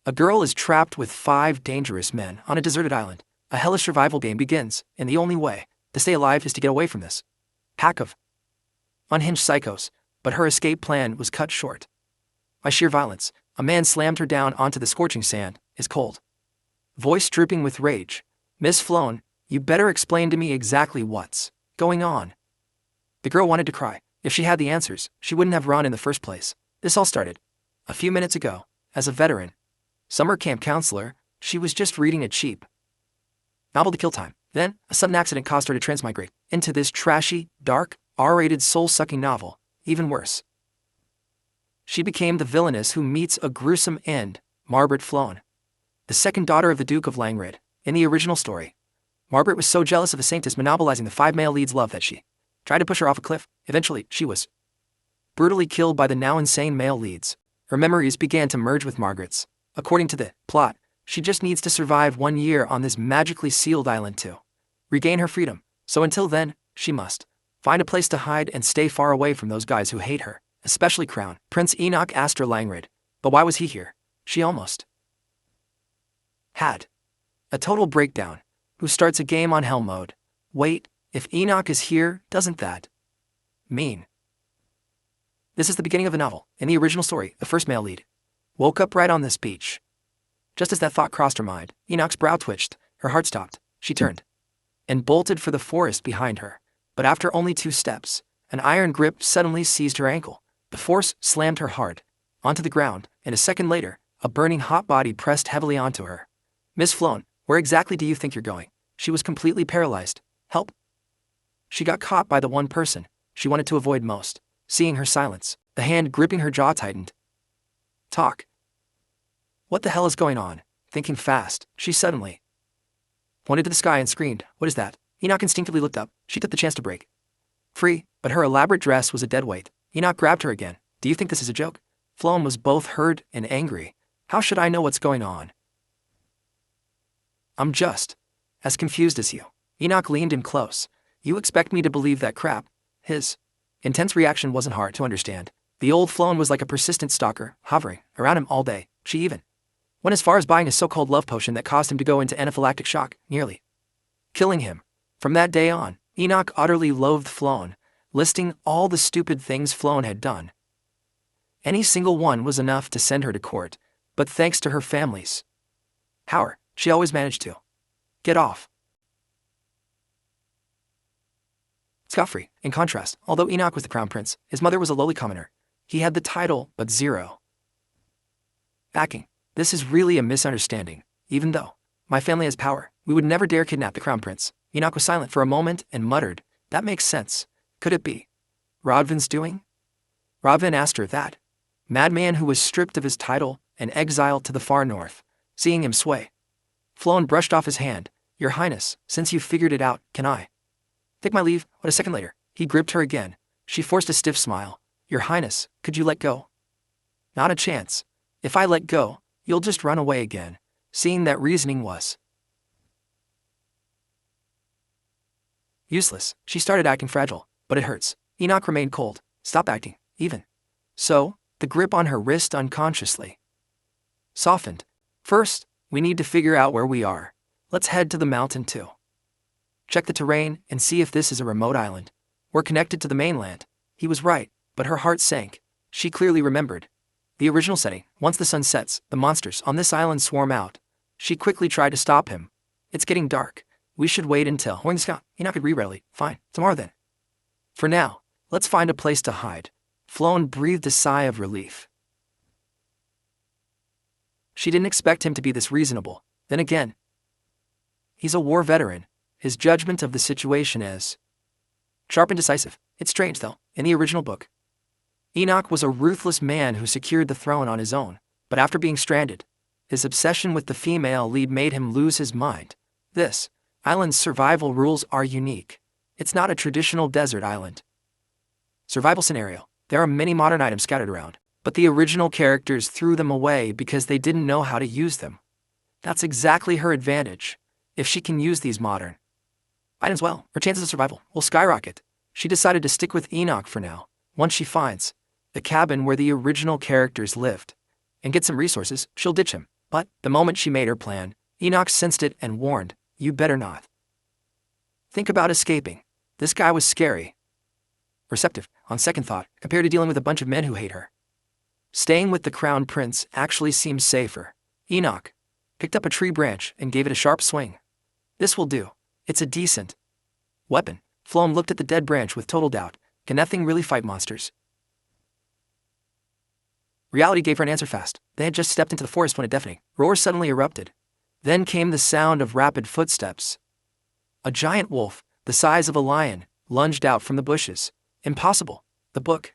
A girl is trapped with 5 dangerous men on a deserted island. A hellish survival game begins, and the only way to stay alive is to get away from this pack of unhinged psychos, but her escape plan was cut short. By sheer violence, a man slammed her down onto the scorching sand, his cold voice dripping with rage. "Miss Flown, you better explain to me exactly what's going on." The girl wanted to cry. If she had the answers, she wouldn't have run in the first place. This all started a few minutes ago. As a veteran summer camp counselor, she was just reading a cheap novel to kill time. Then, a sudden accident caused her to transmigrate into this trashy, dark, R-rated soul-sucking novel. Even worse, she became the villainess who meets a gruesome end. Margaret Flown, the second daughter of the Duke of Langrid. In the original story, Margaret was so jealous of a saintess monopolizing the 5 male leads' love that she tried to push her off a cliff. Eventually, she was brutally killed by the now insane male leads. Her memories began to merge with Margaret's. According to the plot, she just needs to survive 1 year on this magically sealed island to regain her freedom. So until then, she must find a place to hide and stay far away from those guys who hate her, especially Crown Prince Enoch Astor Langrid. But why was he here? She almost had a total breakdown. Who starts a game on hell mode? Wait, if Enoch is here, doesn't that mean this is the beginning of a novel? In the original story, the first male lead woke up right on this beach. Just as that thought crossed her mind, Enoch's brow twitched, her heart stopped. She turned and bolted for the forest behind her. But after only 2 steps, an iron grip suddenly seized her ankle. The force slammed her hard onto the ground, and a second later, a burning hot body pressed heavily onto her. "Miss Flown, where exactly do you think you're going?" She was completely paralyzed. "Help." She got caught by the one person she wanted to avoid most. Seeing her silence, the hand gripping her jaw tightened. "Talk." What the hell is going on? Thinking fast, she suddenly pointed to the sky and screamed, "What is that?" Enoch instinctively looked up. She took the chance to break free, but her elaborate dress was a dead weight. Enoch grabbed her again. "Do you think this is a joke?" Flown was both hurt and angry. "How should I know what's going on? I'm just as confused as you." Enoch leaned in close. "You expect me to believe that crap?" His intense reaction wasn't hard to understand. The old Flown was like a persistent stalker, hovering around him all day. She even went as far as buying a so-called love potion that caused him to go into anaphylactic shock, nearly killing him. From that day on, Enoch utterly loathed Flown, listing all the stupid things Flown had done. Any single one was enough to send her to court, but thanks to her family's power, she always managed to get off scot-free. In contrast, although Enoch was the crown prince, his mother was a lowly commoner. He had the title, but zero backing. "This is really a misunderstanding. Even though my family has power, we would never dare kidnap the crown prince." Enoch was silent for a moment and muttered, "That makes sense. Could it be Rodvin's doing?" Rodvin asked her that madman who was stripped of his title and exiled to the far north. Seeing him sway, Flown brushed off his hand. "Your Highness, since you've figured it out, can I take my leave?" But a second later, he gripped her again. She forced a stiff smile. "Your Highness, could you let go?" "Not a chance. If I let go, you'll just run away again." Seeing that reasoning was useless, she started acting fragile. "But it hurts." Enoch remained cold. "Stop acting." Even so, the grip on her wrist unconsciously softened. "First, we need to figure out where we are. Let's head to the mountain too. Check the terrain and see if this is a remote island. We're connected to the mainland." He was right, but her heart sank. She clearly remembered the original setting. Once the sun sets, the monsters on this island swarm out. She quickly tried to stop him. "It's getting dark. We should wait until we're in the sky." Enoch could readily. "Fine, tomorrow then. For now, let's find a place to hide." Flown breathed a sigh of relief. She didn't expect him to be this reasonable. Then again, he's a war veteran. His judgment of the situation is sharp and decisive. It's strange, though. In the original book, Enoch was a ruthless man who secured the throne on his own. But after being stranded, his obsession with the female lead made him lose his mind. This island's survival rules are unique. It's not a traditional desert island survival scenario. There are many modern items scattered around, but the original characters threw them away because they didn't know how to use them. That's exactly her advantage. If she can use these modern items well, her chances of survival will skyrocket. She decided to stick with Enoch for now. Once she finds the cabin where the original characters lived and get some resources, she'll ditch him. But the moment she made her plan, Enoch sensed it and warned, "You better not think about escaping. This guy was scary." Receptive, on second thought, compared to dealing with a bunch of men who hate her. Staying with the crown prince actually seems safer. Enoch picked up a tree branch and gave it a sharp swing. "This will do. It's a decent weapon." Floan looked at the dead branch with total doubt. Can that thing really fight monsters? Reality gave her an answer fast. They had just stepped into the forest when a deafening roar suddenly erupted. Then came the sound of rapid footsteps. A giant wolf, the size of a lion, lunged out from the bushes. Impossible. The book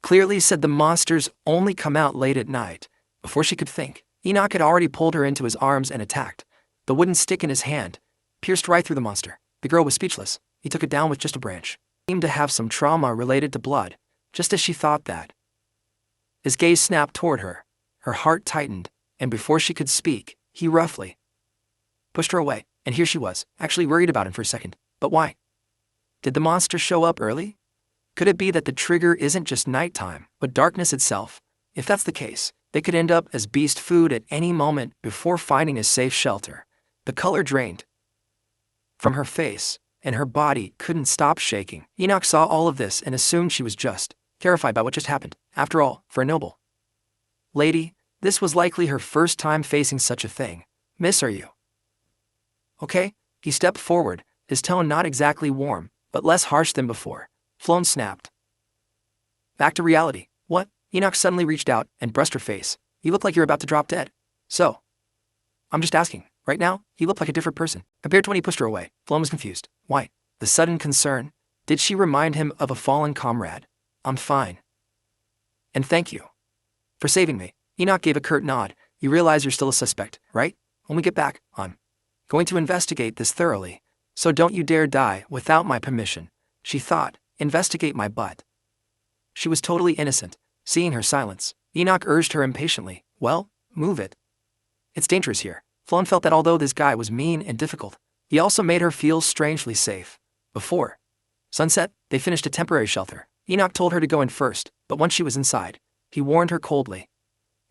clearly said the monsters only come out late at night. Before she could think, Enoch had already pulled her into his arms and attacked. The wooden stick in his hand pierced right through the monster. The girl was speechless. He took it down with just a branch. He seemed to have some trauma related to blood, just as she thought that. His gaze snapped toward her. Her heart tightened, and before she could speak, he roughly pushed her away, and here she was, actually worried about him for a second. But why? Did the monster show up early? Could it be that the trigger isn't just nighttime, but darkness itself? If that's the case, they could end up as beast food at any moment before finding a safe shelter. The color drained from her face, and her body couldn't stop shaking. Enoch saw all of this and assumed she was just terrified by what just happened. After all, for a noble lady, this was likely her first time facing such a thing. "Miss, are you okay?" He stepped forward, his tone not exactly warm, but less harsh than before. Floan snapped back to reality. "What?" Enoch suddenly reached out and brushed her face. "You look like you're about to drop dead." "So, I'm just asking." Right now, he looked like a different person. Compared to when he pushed her away, Floan was confused. Why? The sudden concern. Did she remind him of a fallen comrade? "I'm fine. And thank you for saving me." Enoch gave a curt nod. "You realize you're still a suspect, right? When we get back, I'm going to investigate this thoroughly. So don't you dare die without my permission." She thought, investigate my butt. She was totally innocent. Seeing her silence, Enoch urged her impatiently. "Well, move it. It's dangerous here." Floan felt that although this guy was mean and difficult, he also made her feel strangely safe. Before sunset, they finished a temporary shelter. Enoch told her to go in first, but once she was inside, he warned her coldly.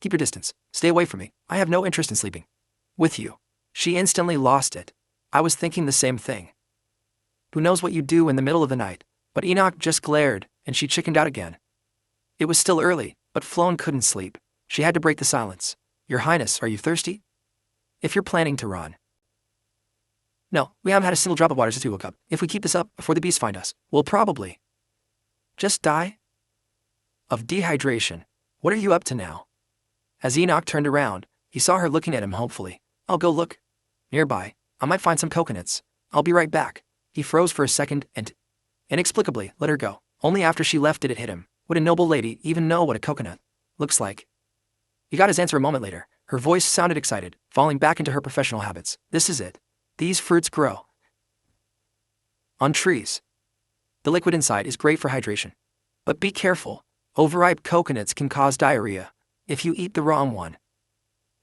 "Keep your distance. Stay away from me. I have no interest in sleeping with you." She instantly lost it. "I was thinking the same thing. Who knows what you do in the middle of the night?" But Enoch just glared, and she chickened out again. It was still early, but Floan couldn't sleep. She had to break the silence. "Your Highness, are you thirsty? If you're planning to run." "No, we haven't had a single drop of water since we woke up. If we keep this up before the beasts find us, we'll probably just die of dehydration. What are you up to now?" As Enoch turned around, he saw her looking at him hopefully. "I'll go look nearby. I might find some coconuts. I'll be right back." He froze for a second and inexplicably let her go. Only after she left did it hit him. Would a noble lady even know what a coconut looks like? He got his answer a moment later. Her voice sounded excited, falling back into her professional habits. "This is it. These fruits grow on trees. The liquid inside is great for hydration. But be careful. Overripe coconuts can cause diarrhea. If you eat the wrong one,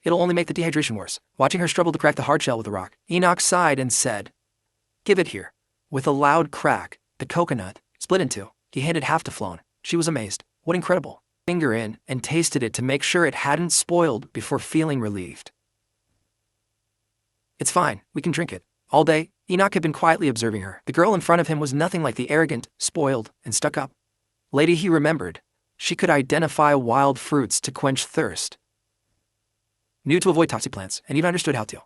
it'll only make the dehydration worse." Watching her struggle to crack the hard shell with a rock, Enoch sighed and said, "Give it here." With a loud crack, the coconut split in two. He handed half to Floan. She was amazed. What incredible. Finger in and tasted it to make sure it hadn't spoiled before feeling relieved. "It's fine, we can drink it." All day, Enoch had been quietly observing her. The girl in front of him was nothing like the arrogant, spoiled, and stuck-up lady he remembered. She could identify wild fruits to quench thirst, knew to avoid toxic plants, and even understood how to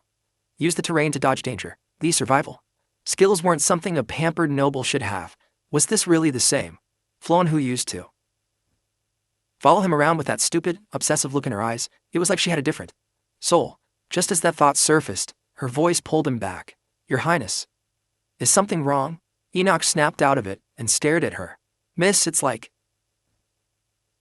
use the terrain to dodge danger. These survival skills weren't something a pampered noble should have. Was this really the same Floan who used to follow him around with that stupid, obsessive look in her eyes? It was like she had a different soul. Just as that thought surfaced, her voice pulled him back. "Your Highness, is something wrong?" Enoch snapped out of it and stared at her. "Miss, it's like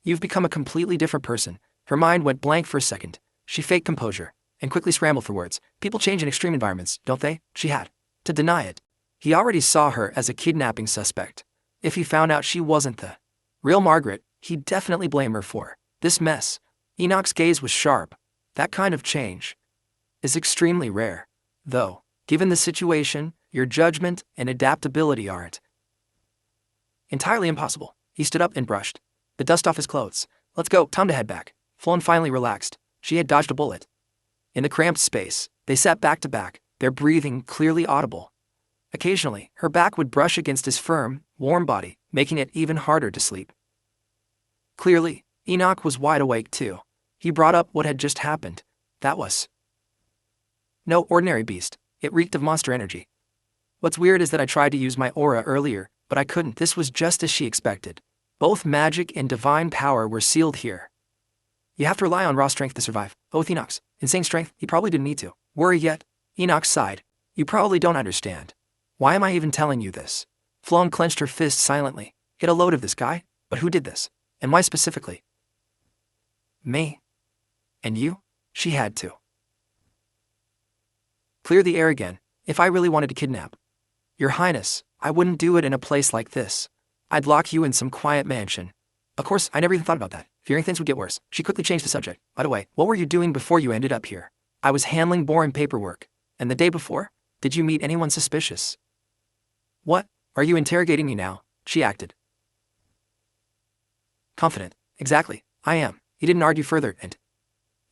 you've become a completely different person." Her mind went blank for a second. She faked composure and quickly scrambled for words. "People change in extreme environments, don't they?" She had to deny it. He already saw her as a kidnapping suspect. If he found out she wasn't the real Margaret, he'd definitely blame her for this mess. Enoch's gaze was sharp. That kind of change is extremely rare. Though, given the situation, your judgment and adaptability aren't entirely impossible. He stood up and brushed the dust off his clothes. "Let's go, time to head back." Floan finally relaxed. She had dodged a bullet. In the cramped space, they sat back to back, their breathing clearly audible. Occasionally, her back would brush against his firm, warm body, making it even harder to sleep. Clearly, Enoch was wide awake too. He brought up what had just happened. That was no ordinary beast. It reeked of monster energy. What's weird is that I tried to use my aura earlier, but I couldn't. This was just as she expected. Both magic and divine power were sealed here. You have to rely on raw strength to survive. Oh, with Enoch's insane strength, he probably didn't need to worry yet. Enoch sighed. You probably don't understand. Why am I even telling you this? Floan clenched her fist silently. Get a load of this guy? But who did this? And why specifically? Me. And you? She had to. Clear the air again. If I really wanted to kidnap Your Highness, I wouldn't do it in a place like this. I'd lock you in some quiet mansion. Of course, I never even thought about that, fearing things would get worse. She quickly changed the subject. By the way, what were you doing before you ended up here? I was handling boring paperwork. And the day before? Did you meet anyone suspicious? What? Are you interrogating me now? She acted confident. Exactly, I am. He didn't argue further and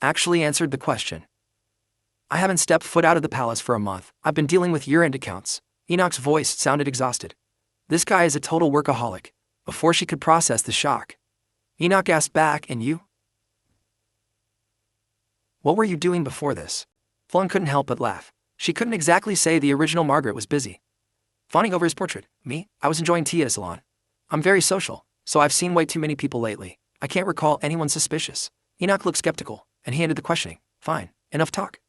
actually answered the question. I haven't stepped foot out of the palace for a month. I've been dealing with year-end accounts. Enoch's voice sounded exhausted. This guy is a total workaholic. Before she could process the shock, Enoch asked back, and you? What were you doing before this? Floan couldn't help but laugh. She couldn't exactly say the original Margaret was busy fawning over his portrait. Me? I was enjoying tea at a salon. I'm very social, so I've seen way too many people lately. I can't recall anyone suspicious. Enoch looked skeptical, and he ended the questioning. Fine, enough talk.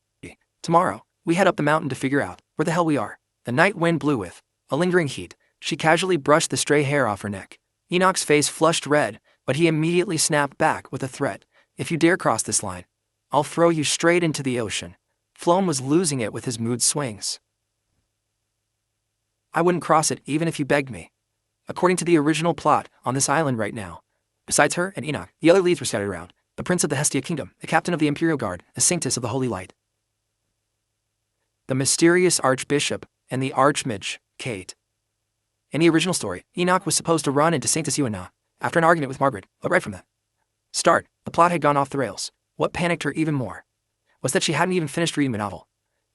Tomorrow, we head up the mountain to figure out where the hell we are. The night wind blew with a lingering heat. She casually brushed the stray hair off her neck. Enoch's face flushed red, but he immediately snapped back with a threat. If you dare cross this line, I'll throw you straight into the ocean. Floan was losing it with his mood swings. I wouldn't cross it even if you begged me. According to the original plot, on this island right now, besides her and Enoch, the other leads were scattered around. The Prince of the Hestia Kingdom, the Captain of the Imperial Guard, a Sanctus of the Holy Light, the mysterious Archbishop, and the Archmage, Kate. In the original story, Enoch was supposed to run into Sanctus Yuana after an argument with Margaret, but right from the start, the plot had gone off the rails. What panicked her even more was that she hadn't even finished reading the novel.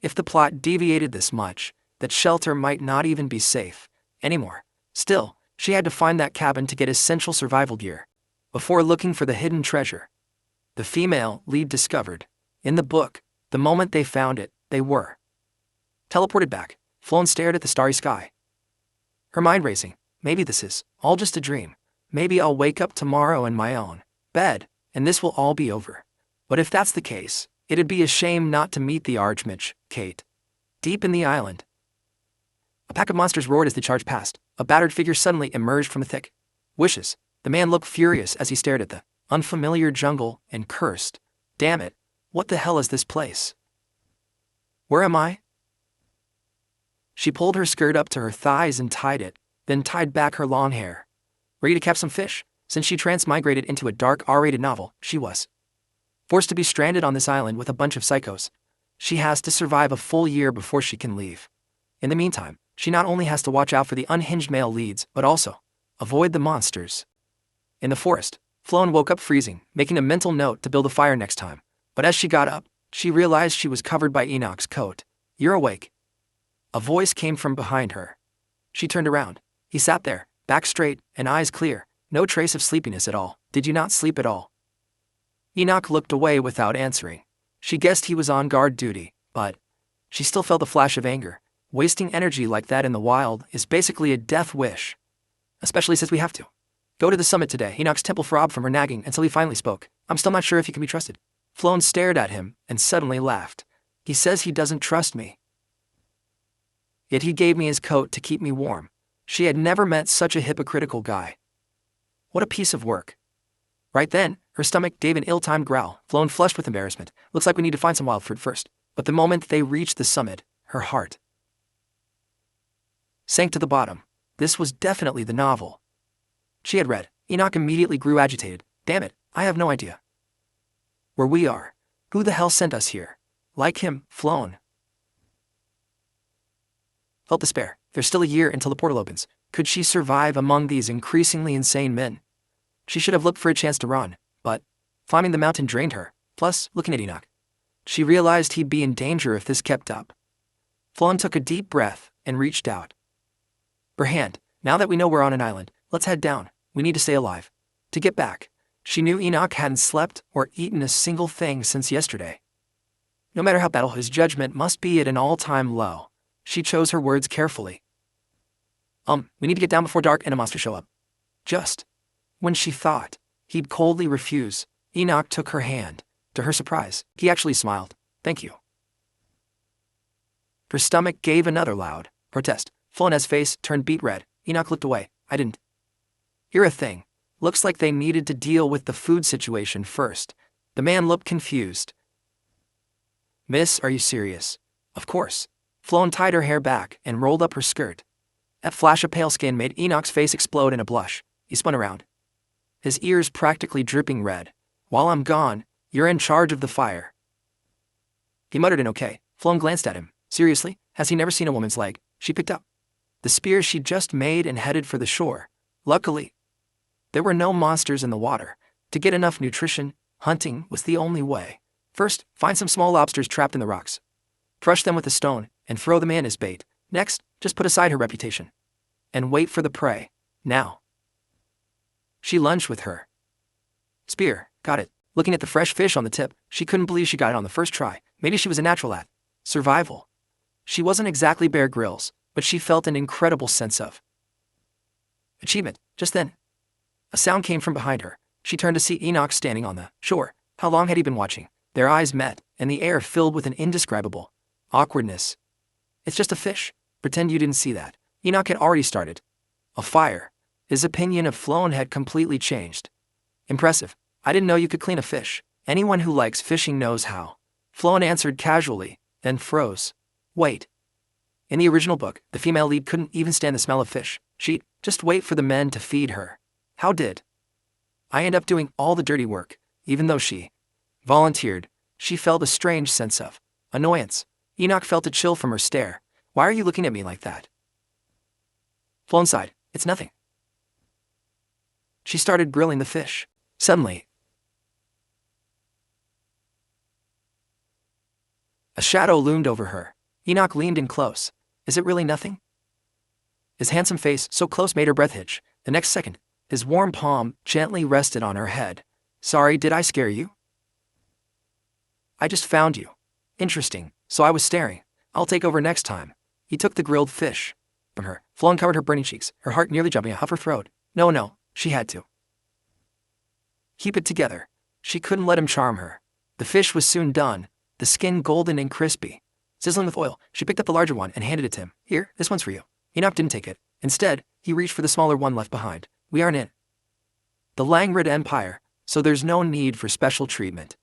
If the plot deviated this much, that shelter might not even be safe anymore. Still, she had to find that cabin to get essential survival gear before looking for the hidden treasure the female lead discovered. In the book, the moment they found it, they were teleported back. Floan stared at the starry sky, her mind racing. Maybe this is all just a dream. Maybe I'll wake up tomorrow in my own bed, and this will all be over. But if that's the case, it'd be a shame not to meet the Archmage, Kate. Deep in the island, a pack of monsters roared as the charge passed. A battered figure suddenly emerged from the thick wishes. The man looked furious as he stared at the unfamiliar jungle and cursed. Damn it, what the hell is this place? Where am I? She pulled her skirt up to her thighs and tied it, then tied back her long hair. Ready to catch some fish? Since she transmigrated into a dark R-rated novel, she was forced to be stranded on this island with a bunch of psychos. She has to survive a full year before she can leave. In the meantime, she not only has to watch out for the unhinged male leads, but also avoid the monsters. In the forest, Floan woke up freezing, making a mental note to build a fire next time. But as she got up, she realized she was covered by Enoch's coat. You're awake. A voice came from behind her. She turned around. He sat there, back straight and eyes clear, no trace of sleepiness at all. Did you not sleep at all? Enoch looked away without answering. She guessed he was on guard duty, but she still felt a flash of anger. Wasting energy like that in the wild is basically a death wish. Especially since we have to go to the summit today. Enoch's temple throbbed from her nagging until he finally spoke. I'm still not sure if he can be trusted. Floan stared at him and suddenly laughed. He says he doesn't trust me. Yet he gave me his coat to keep me warm. She had never met such a hypocritical guy. What a piece of work. Right then, her stomach gave an ill-timed growl. Floan flushed with embarrassment. Looks like we need to find some wild fruit first. But the moment they reached the summit, her heart sank to the bottom. This was definitely the novel she had read. Enoch immediately grew agitated. Damn it, I have no idea where we are. Who the hell sent us here? Like him, Floan felt despair. There's still a year until the portal opens. Could she survive among these increasingly insane men? She should have looked for a chance to run, but climbing the mountain drained her. Plus, looking at Enoch, she realized he'd be in danger if this kept up. Flown took a deep breath and reached out her hand. Now that we know we're on an island, let's head down. We need to stay alive. To get back. She knew Enoch hadn't slept or eaten a single thing since yesterday. No matter how bad, his judgment must be at an all-time low. She chose her words carefully. We need to get down before dark and a monster show up. Just when she thought he'd coldly refuse, Enoch took her hand. To her surprise, he actually smiled. Thank you. Her stomach gave another loud protest. Flona's face turned beet red. Enoch looked away. I didn't hear a thing. Looks like they needed to deal with the food situation first. The man looked confused. Miss, are you serious? Of course. Floan tied her hair back and rolled up her skirt. That flash of pale skin made Enoch's face explode in a blush. He spun around, his ears practically dripping red. While I'm gone, you're in charge of the fire. He muttered an okay. Floan glanced at him. Seriously? Has he never seen a woman's leg? She picked up the spear she'd just made and headed for the shore. Luckily, there were no monsters in the water. To get enough nutrition, hunting was the only way. First, find some small lobsters trapped in the rocks. Crush them with a stone and throw them in as bait. Next, just put aside her reputation and wait for the prey. Now. She lunged with her spear. Got it. Looking at the fresh fish on the tip, she couldn't believe she got it on the first try. Maybe she was a natural at survival. She wasn't exactly Bear Grylls, but she felt an incredible sense of achievement. Just then, a sound came from behind her. She turned to see Enoch standing on the shore. How long had he been watching? Their eyes met, and the air filled with an indescribable awkwardness. It's just a fish. Pretend you didn't see that. Enoch had already started a fire. His opinion of Floan had completely changed. Impressive. I didn't know you could clean a fish. Anyone who likes fishing knows how. Floan answered casually, then froze. Wait. In the original book, the female lead couldn't even stand the smell of fish. She'd just wait for the men to feed her. How did I end up doing all the dirty work? Even though she volunteered, she felt a strange sense of annoyance. Enoch felt a chill from her stare. Why are you looking at me like that? Floan sighed. It's nothing. She started grilling the fish. Suddenly, a shadow loomed over her. Enoch leaned in close. Is it really nothing? His handsome face, so close, made her breath hitch. The next second, his warm palm gently rested on her head. Sorry, did I scare you? I just found you. Interesting, so I was staring. I'll take over next time. He took the grilled fish from her. Floan covered her burning cheeks, her heart nearly jumping off her throat. No, she had to keep it together. She couldn't let him charm her. The fish was soon done, the skin golden and crispy. Sizzling with oil, she picked up the larger one and handed it to him. Here, this one's for you. Enoch didn't take it. Instead, he reached for the smaller one left behind. We aren't in the Langrid Empire, so there's no need for special treatment.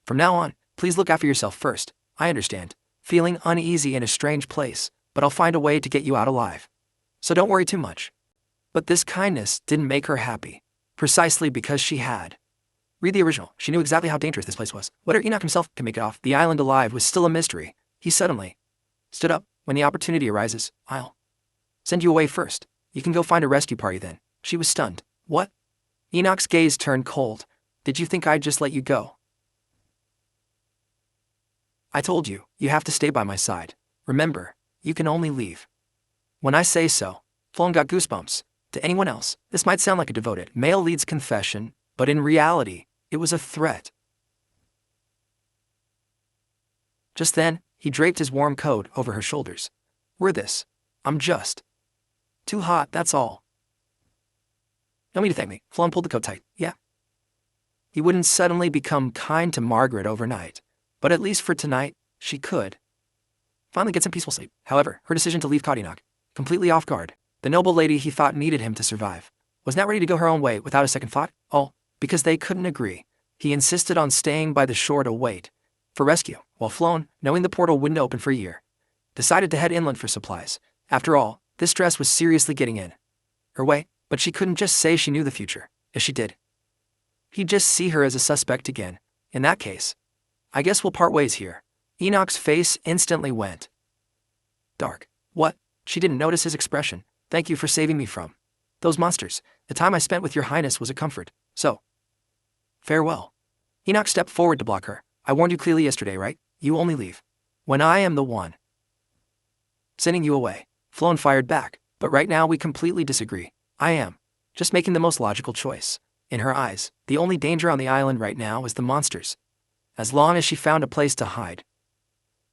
From now on, please look after yourself first. I understand. Feeling uneasy in a strange place, but I'll find a way to get you out alive. So don't worry too much. But this kindness didn't make her happy. Precisely because she had read the original. She knew exactly how dangerous this place was. Whether Enoch himself could make it off the island alive was still a mystery. He suddenly stood up. When the opportunity arises, I'll send you away first. You can go find a rescue party then. She was stunned. What? Enoch's gaze turned cold. Did you think I'd just let you go? I told you, you have to stay by my side. Remember, you can only leave when I say so. Floan got goosebumps. To anyone else, this might sound like a devoted male lead's confession, but in reality, it was a threat. Just then, he draped his warm coat over her shoulders. I'm just too hot, that's all. No need to thank me. Floan pulled the coat tight. Yeah. He wouldn't suddenly become kind to Margaret overnight, but at least for tonight, she could finally get some peaceful sleep. However, her decision to leave caught Enoch completely off guard. The noble lady he thought needed him to survive was not ready to go her own way without a second thought. All because they couldn't agree. He insisted on staying by the shore to wait for rescue, while Floan, knowing the portal wouldn't open for a year, decided to head inland for supplies. After all, this stress was seriously getting in her way, but she couldn't just say she knew the future. If she did, he'd just see her as a suspect again. In that case, I guess we'll part ways here. Enoch's face instantly went dark. What? She didn't notice his expression. Thank you for saving me from those monsters. The time I spent with your highness was a comfort. So, farewell. Enoch stepped forward to block her. I warned you clearly yesterday, right? You only leave when I am the one sending you away. Flown fired back. But right now we completely disagree. I am just making the most logical choice. In her eyes, the only danger on the island right now was the monsters. As long as she found a place to hide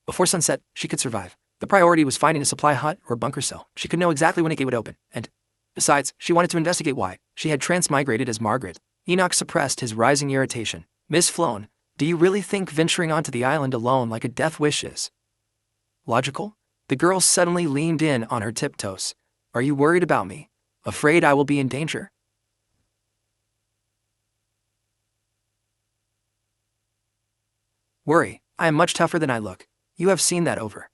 before sunset, she could survive. The priority was finding a supply hut or bunker cell. She could know exactly when a gate would open, and besides, she wanted to investigate why she had transmigrated as Margaret. Enoch suppressed his rising irritation. Miss Flown, do you really think venturing onto the island alone like a death wish is logical? The girl suddenly leaned in on her tiptoes. Are you worried about me? Afraid I will be in danger? Worry, I am much tougher than I look. You have seen that over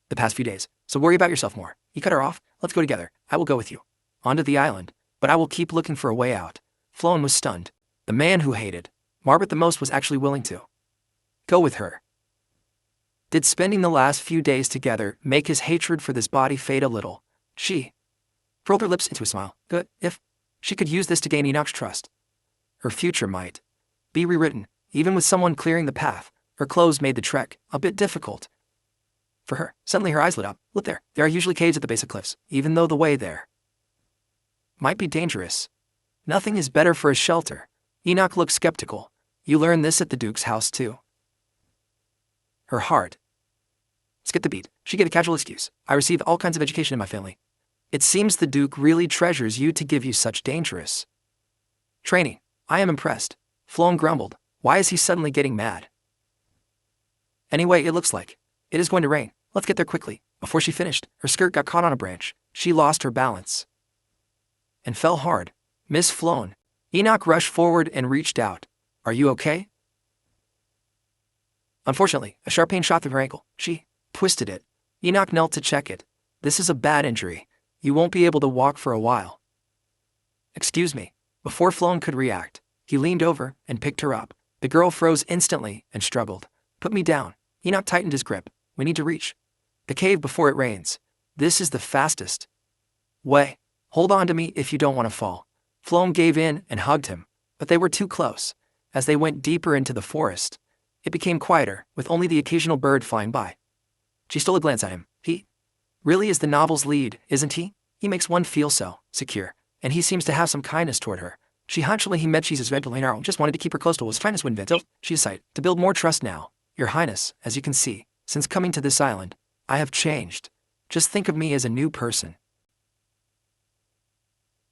the past few days, so worry about yourself more. He cut her off. Let's go together. I will go with you onto the island, but I will keep looking for a way out. Flown was stunned. The man who hated Margaret the most was actually willing to go with her. Did spending the last few days together make his hatred for this body fade a little? She curled her lips into a smile. Good, if she could use this to gain Enoch's trust. Her future might be rewritten, even with someone clearing the path. Her clothes made the trek a bit difficult for her. Suddenly her eyes lit up. Look there. There are usually caves at the base of cliffs, even though the way there might be dangerous. Nothing is better for a shelter. Enoch looked skeptical. You learned this at the Duke's house too. Her heart skipped a beat. She gave a casual excuse. I received all kinds of education in my family. It seems the Duke really treasures you to give you such dangerous training. I am impressed. Flown grumbled. Why is he suddenly getting mad? Anyway, it looks like it is going to rain. Let's get there quickly. Before she finished, her skirt got caught on a branch. She lost her balance and fell hard. Miss Flown. Enoch rushed forward and reached out. Are you okay? Unfortunately, a sharp pain shot through her ankle. She twisted it. Enoch knelt to check it. This is a bad injury. You won't be able to walk for a while. Excuse me. Before Flown could react, he leaned over and picked her up. The girl froze instantly and struggled. Put me down. Enoch tightened his grip. We need to reach the cave before it rains. This is the fastest way. Hold on to me if you don't want to fall. Flown gave in and hugged him, but they were too close. As they went deeper into the forest, it became quieter, with only the occasional bird flying by. She stole a glance at him. He really is the novel's lead, isn't he? He makes one feel so secure, and he seems to have some kindness toward her. She hunched he met Jesus Ventulinaro, just wanted to keep her close to his finest when Vento. She decided to build more trust now. Your Highness, as you can see, since coming to this island, I have changed. Just think of me as a new person.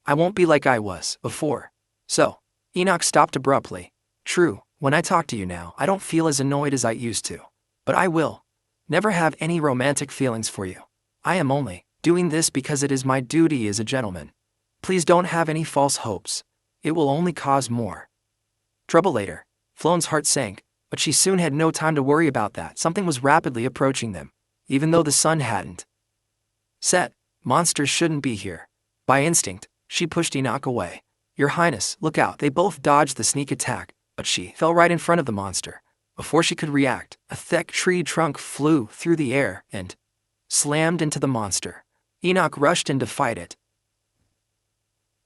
I won't be like I was before. So, Enoch stopped abruptly. True, when I talk to you now, I don't feel as annoyed as I used to. But I will never have any romantic feelings for you. I am only doing this because it is my duty as a gentleman. Please don't have any false hopes. It will only cause more trouble later. Flown's heart sank, but she soon had no time to worry about that. Something was rapidly approaching them. Even though the sun hadn't set, monsters shouldn't be here. By instinct, she pushed Enoch away. Your Highness, look out. They both dodged the sneak attack, but she fell right in front of the monster. Before she could react, a thick tree trunk flew through the air and slammed into the monster. Enoch rushed in to fight it.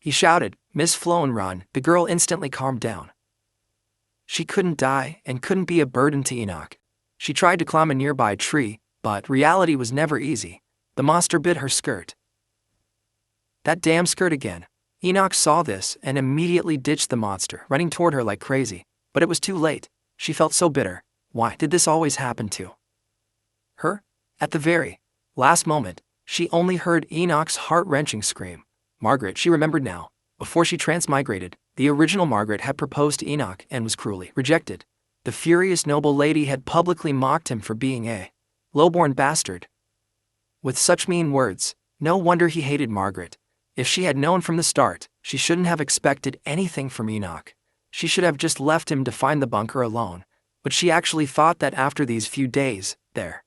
He shouted, Miss Flown, run. The girl instantly calmed down. She couldn't die and couldn't be a burden to Enoch. She tried to climb a nearby tree, but reality was never easy. The monster bit her skirt. That damn skirt again. Enoch saw this and immediately ditched the monster, running toward her like crazy. But it was too late. She felt so bitter. Why did this always happen to her? At the very last moment, she only heard Enoch's heart-wrenching scream. Margaret, she remembered now. Before she transmigrated, the original Margaret had proposed to Enoch and was cruelly rejected. The furious noble lady had publicly mocked him for being a low-born bastard. With such mean words, no wonder he hated Margaret. If she had known from the start, she shouldn't have expected anything from Enoch. She should have just left him to find the bunker alone. But she actually thought that after these few days, their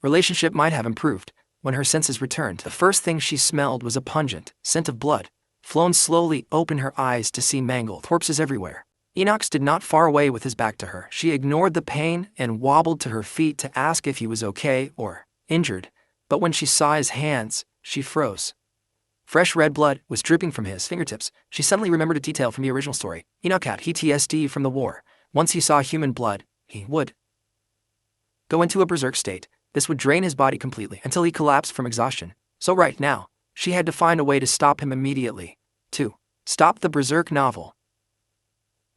relationship might have improved. When her senses returned, the first thing she smelled was a pungent scent of blood. Flown slowly opened her eyes to see mangled corpses everywhere. Enoch stood not far away with his back to her. She ignored the pain and wobbled to her feet to ask if he was okay or injured. But when she saw his hands, she froze. Fresh red blood was dripping from his fingertips. She suddenly remembered a detail from the original story. Enoch had PTSD from the war, Once he saw human blood, he would go into a berserk state. This would drain his body completely until he collapsed from exhaustion. So right now, she had to find a way to stop him immediately. 2. Stop the berserk novel.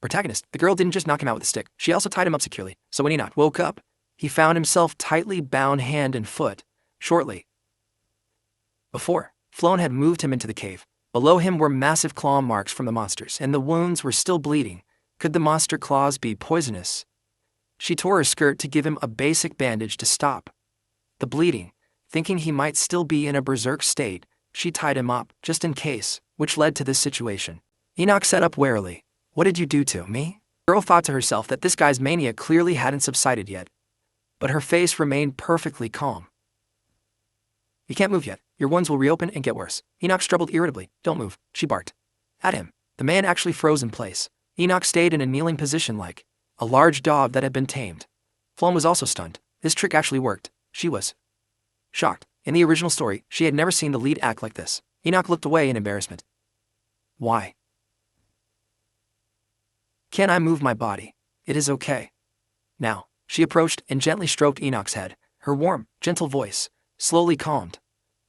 Protagonist, the girl didn't just knock him out with a stick, she also tied him up securely, so when Enoch woke up, he found himself tightly bound hand and foot. Shortly before, Floan had moved him into the cave. Below him were massive claw marks from the monsters, and the wounds were still bleeding. Could the monster claws be poisonous? She tore her skirt to give him a basic bandage to stop the bleeding. Thinking he might still be in a berserk state, she tied him up, just in case, which led to this situation. Enoch sat up warily. What did you do to me? The girl thought to herself that this guy's mania clearly hadn't subsided yet, but her face remained perfectly calm. You can't move yet. Your wounds will reopen and get worse. Enoch struggled irritably. Don't move, she barked at him. The man actually froze in place. Enoch stayed in a kneeling position like a large dog that had been tamed. Floan was also stunned. This trick actually worked. She was shocked. In the original story, she had never seen the lead act like this. Enoch looked away in embarrassment. Why? Can I move my body? It is okay. Now, she approached and gently stroked Enoch's head. Her warm, gentle voice slowly calmed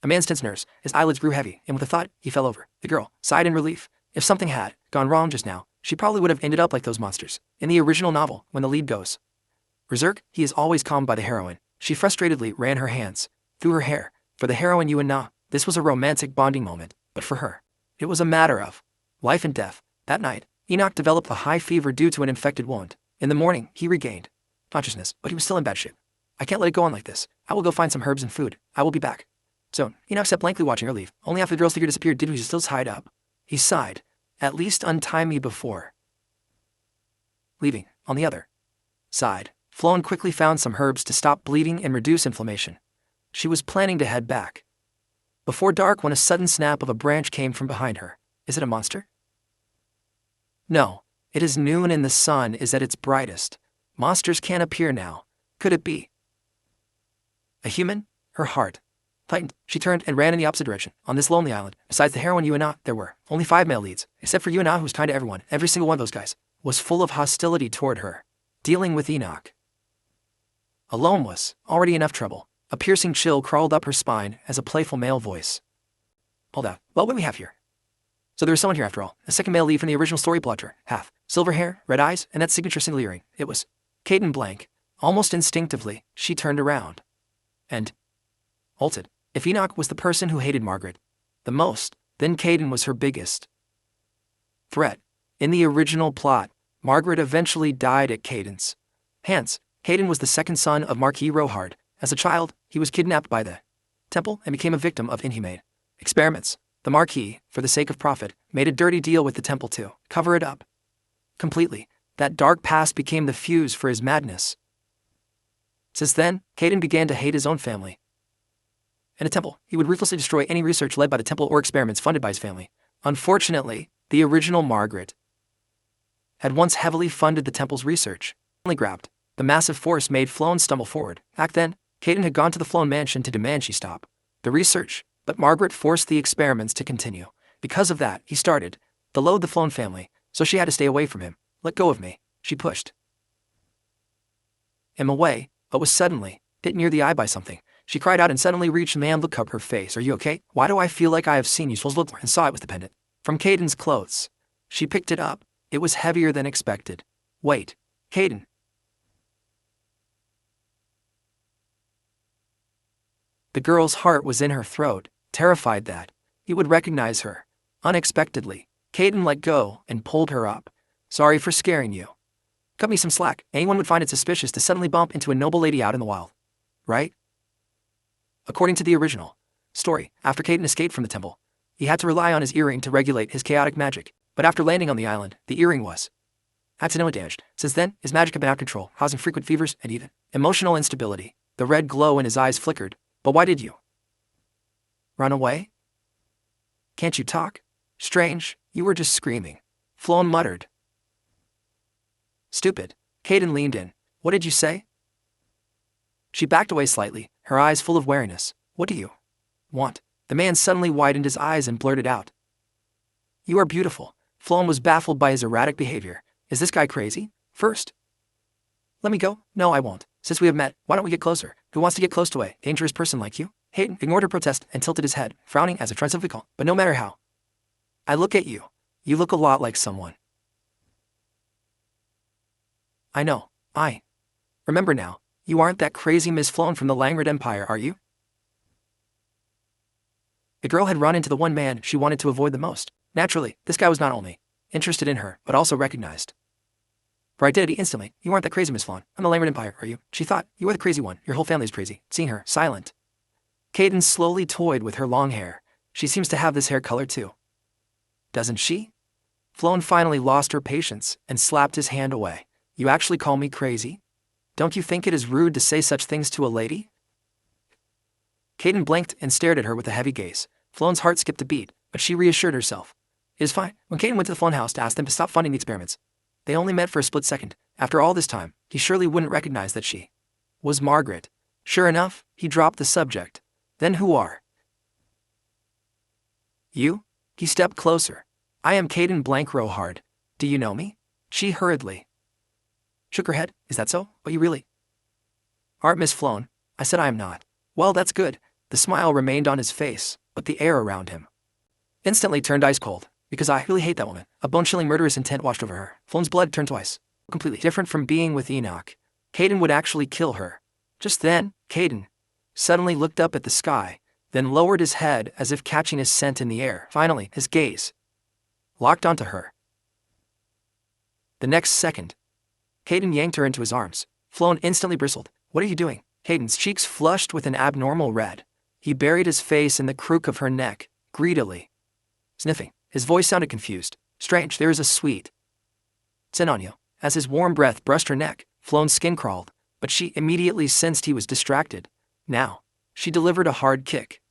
a man's tense nerves. His eyelids grew heavy, and with a thought, he fell over. The girl sighed in relief. If something had gone wrong just now, she probably would have ended up like those monsters. In the original novel, when the lead goes berserk, he is always calmed by the heroine. She frustratedly ran her hands through her hair. For the heroine Yuan, this was a romantic bonding moment, but for her, it was a matter of life and death. That night, Enoch developed a high fever due to an infected wound. In the morning, he regained consciousness, but he was still in bad shape. I can't let it go on like this. I will go find some herbs and food. I will be back soon. Enoch sat blankly watching her leave. Only after the girl's figure disappeared did he still tied up. He sighed. At least untie me before leaving. On the other side, Floan quickly found some herbs to stop bleeding and reduce inflammation. She was planning to head back before dark when a sudden snap of a branch came from behind her. Is it a monster? No. It is noon and the sun is at its brightest. Monsters can't appear now. Could it be a human? Her heart tightened. She turned and ran in the opposite direction. On this lonely island, besides the heroine Yuan, there were only 5 male leads. Except for Yuan, who was kind to everyone. Every single one of those guys was full of hostility toward her. Dealing with Enoch alone was already enough trouble. A piercing chill crawled up her spine as a playful male voice pulled out. Well, what do we have here? So there was someone here after all. A second male lead from the original story plotter. Half silver hair, red eyes, and that signature single earring. It was Caden Blank. Almost instinctively, she turned around and halted. If Enoch was the person who hated Margaret the most, then Caden was her biggest threat. In the original plot, Margaret eventually died at Caden's hands. Caden was the second son of Marquis Rohard. As a child, he was kidnapped by the temple and became a victim of inhumane experiments. The Marquis, for the sake of profit, made a dirty deal with the temple to cover it up completely. That dark past became the fuse for his madness. Since then, Caden began to hate his own family and a temple. He would ruthlessly destroy any research led by the temple or experiments funded by his family. Unfortunately, the original Margaret had once heavily funded the temple's research. Only grabbed. The massive force made Floan stumble forward. Back then, Caden had gone to the Floan mansion to demand she stop the research, but Margaret forced the experiments to continue. Because of that, he started to loathe the Floan family, so she had to stay away from him. Let go of me, she pushed him away, but was suddenly hit near the eye by something. She cried out and suddenly reached the man. Look up her face. Are you okay? Why do I feel like I have seen you? And saw it was the pendant from Caden's clothes. She picked it up. It was heavier than expected. Wait, Caden. The girl's heart was in her throat, terrified that he would recognize her. Unexpectedly, Caden let go and pulled her up. Sorry for scaring you. Cut me some slack. Anyone would find it suspicious to suddenly bump into a noble lady out in the wild, right? According to the original story, after Caden escaped from the temple, he had to rely on his earring to regulate his chaotic magic. But after landing on the island, the earring was accidentally damaged. Since then, his magic had been out of control, causing frequent fevers and even emotional instability. The red glow in his eyes flickered. But why did you run away? Can't you talk? Strange, you were just screaming. Floan muttered. Stupid. Caden leaned in. What did you say? She backed away slightly, her eyes full of wariness. What do you want? The man suddenly widened his eyes and blurted out. You are beautiful. Floan was baffled by his erratic behavior. Is this guy crazy? First, let me go? No, I won't. Since we have met, why don't we get closer? Who wants to get close to a dangerous person like you? Hayden ignored her protest and tilted his head, frowning as if trying to recall. But no matter how I look at you, you look a lot like someone. I know. I remember now. You aren't that crazy Miss Flown from the Langrid Empire, are you? The girl had run into the one man she wanted to avoid the most. Naturally, this guy was not only interested in her, but also recognized her identity instantly. You aren't that crazy Miss Flown. I'm the Langrid Empire, are you? She thought, you are the crazy one. Your whole family's crazy. Seeing her, silent. Caden slowly toyed with her long hair. She seems to have this hair color too. Doesn't she? Flown finally lost her patience and slapped his hand away. You actually call me crazy? Don't you think it is rude to say such things to a lady? Caden blinked and stared at her with a heavy gaze. Flown's heart skipped a beat, but she reassured herself. It is fine. When Caden went to the Flown house to ask them to stop funding the experiments, they only met for a split second. After all this time, he surely wouldn't recognize that she was Margaret. Sure enough, he dropped the subject. Then who are you? He stepped closer. I am Caden Blankrohard. Do you know me? She hurriedly shook her head. Is that so? But you really aren't Miss Flown? I said I am not. Well, that's good. The smile remained on his face, but the air around him instantly turned ice cold. Because I really hate that woman. A bone-chilling murderous intent washed over her. Flown's blood turned twice. Completely different from being with Enoch. Caden would actually kill her. Just then, Caden suddenly looked up at the sky, then lowered his head as if catching his scent in the air. Finally, his gaze locked onto her. The next second, Caden yanked her into his arms. Flown instantly bristled. What are you doing? Caden's cheeks flushed with an abnormal red. He buried his face in the crook of her neck, greedily sniffing. His voice sounded confused. Strange, there is a sweet scent on you. As his warm breath brushed her neck, Flown's skin crawled, but she immediately sensed he was distracted. Now, she delivered a hard kick.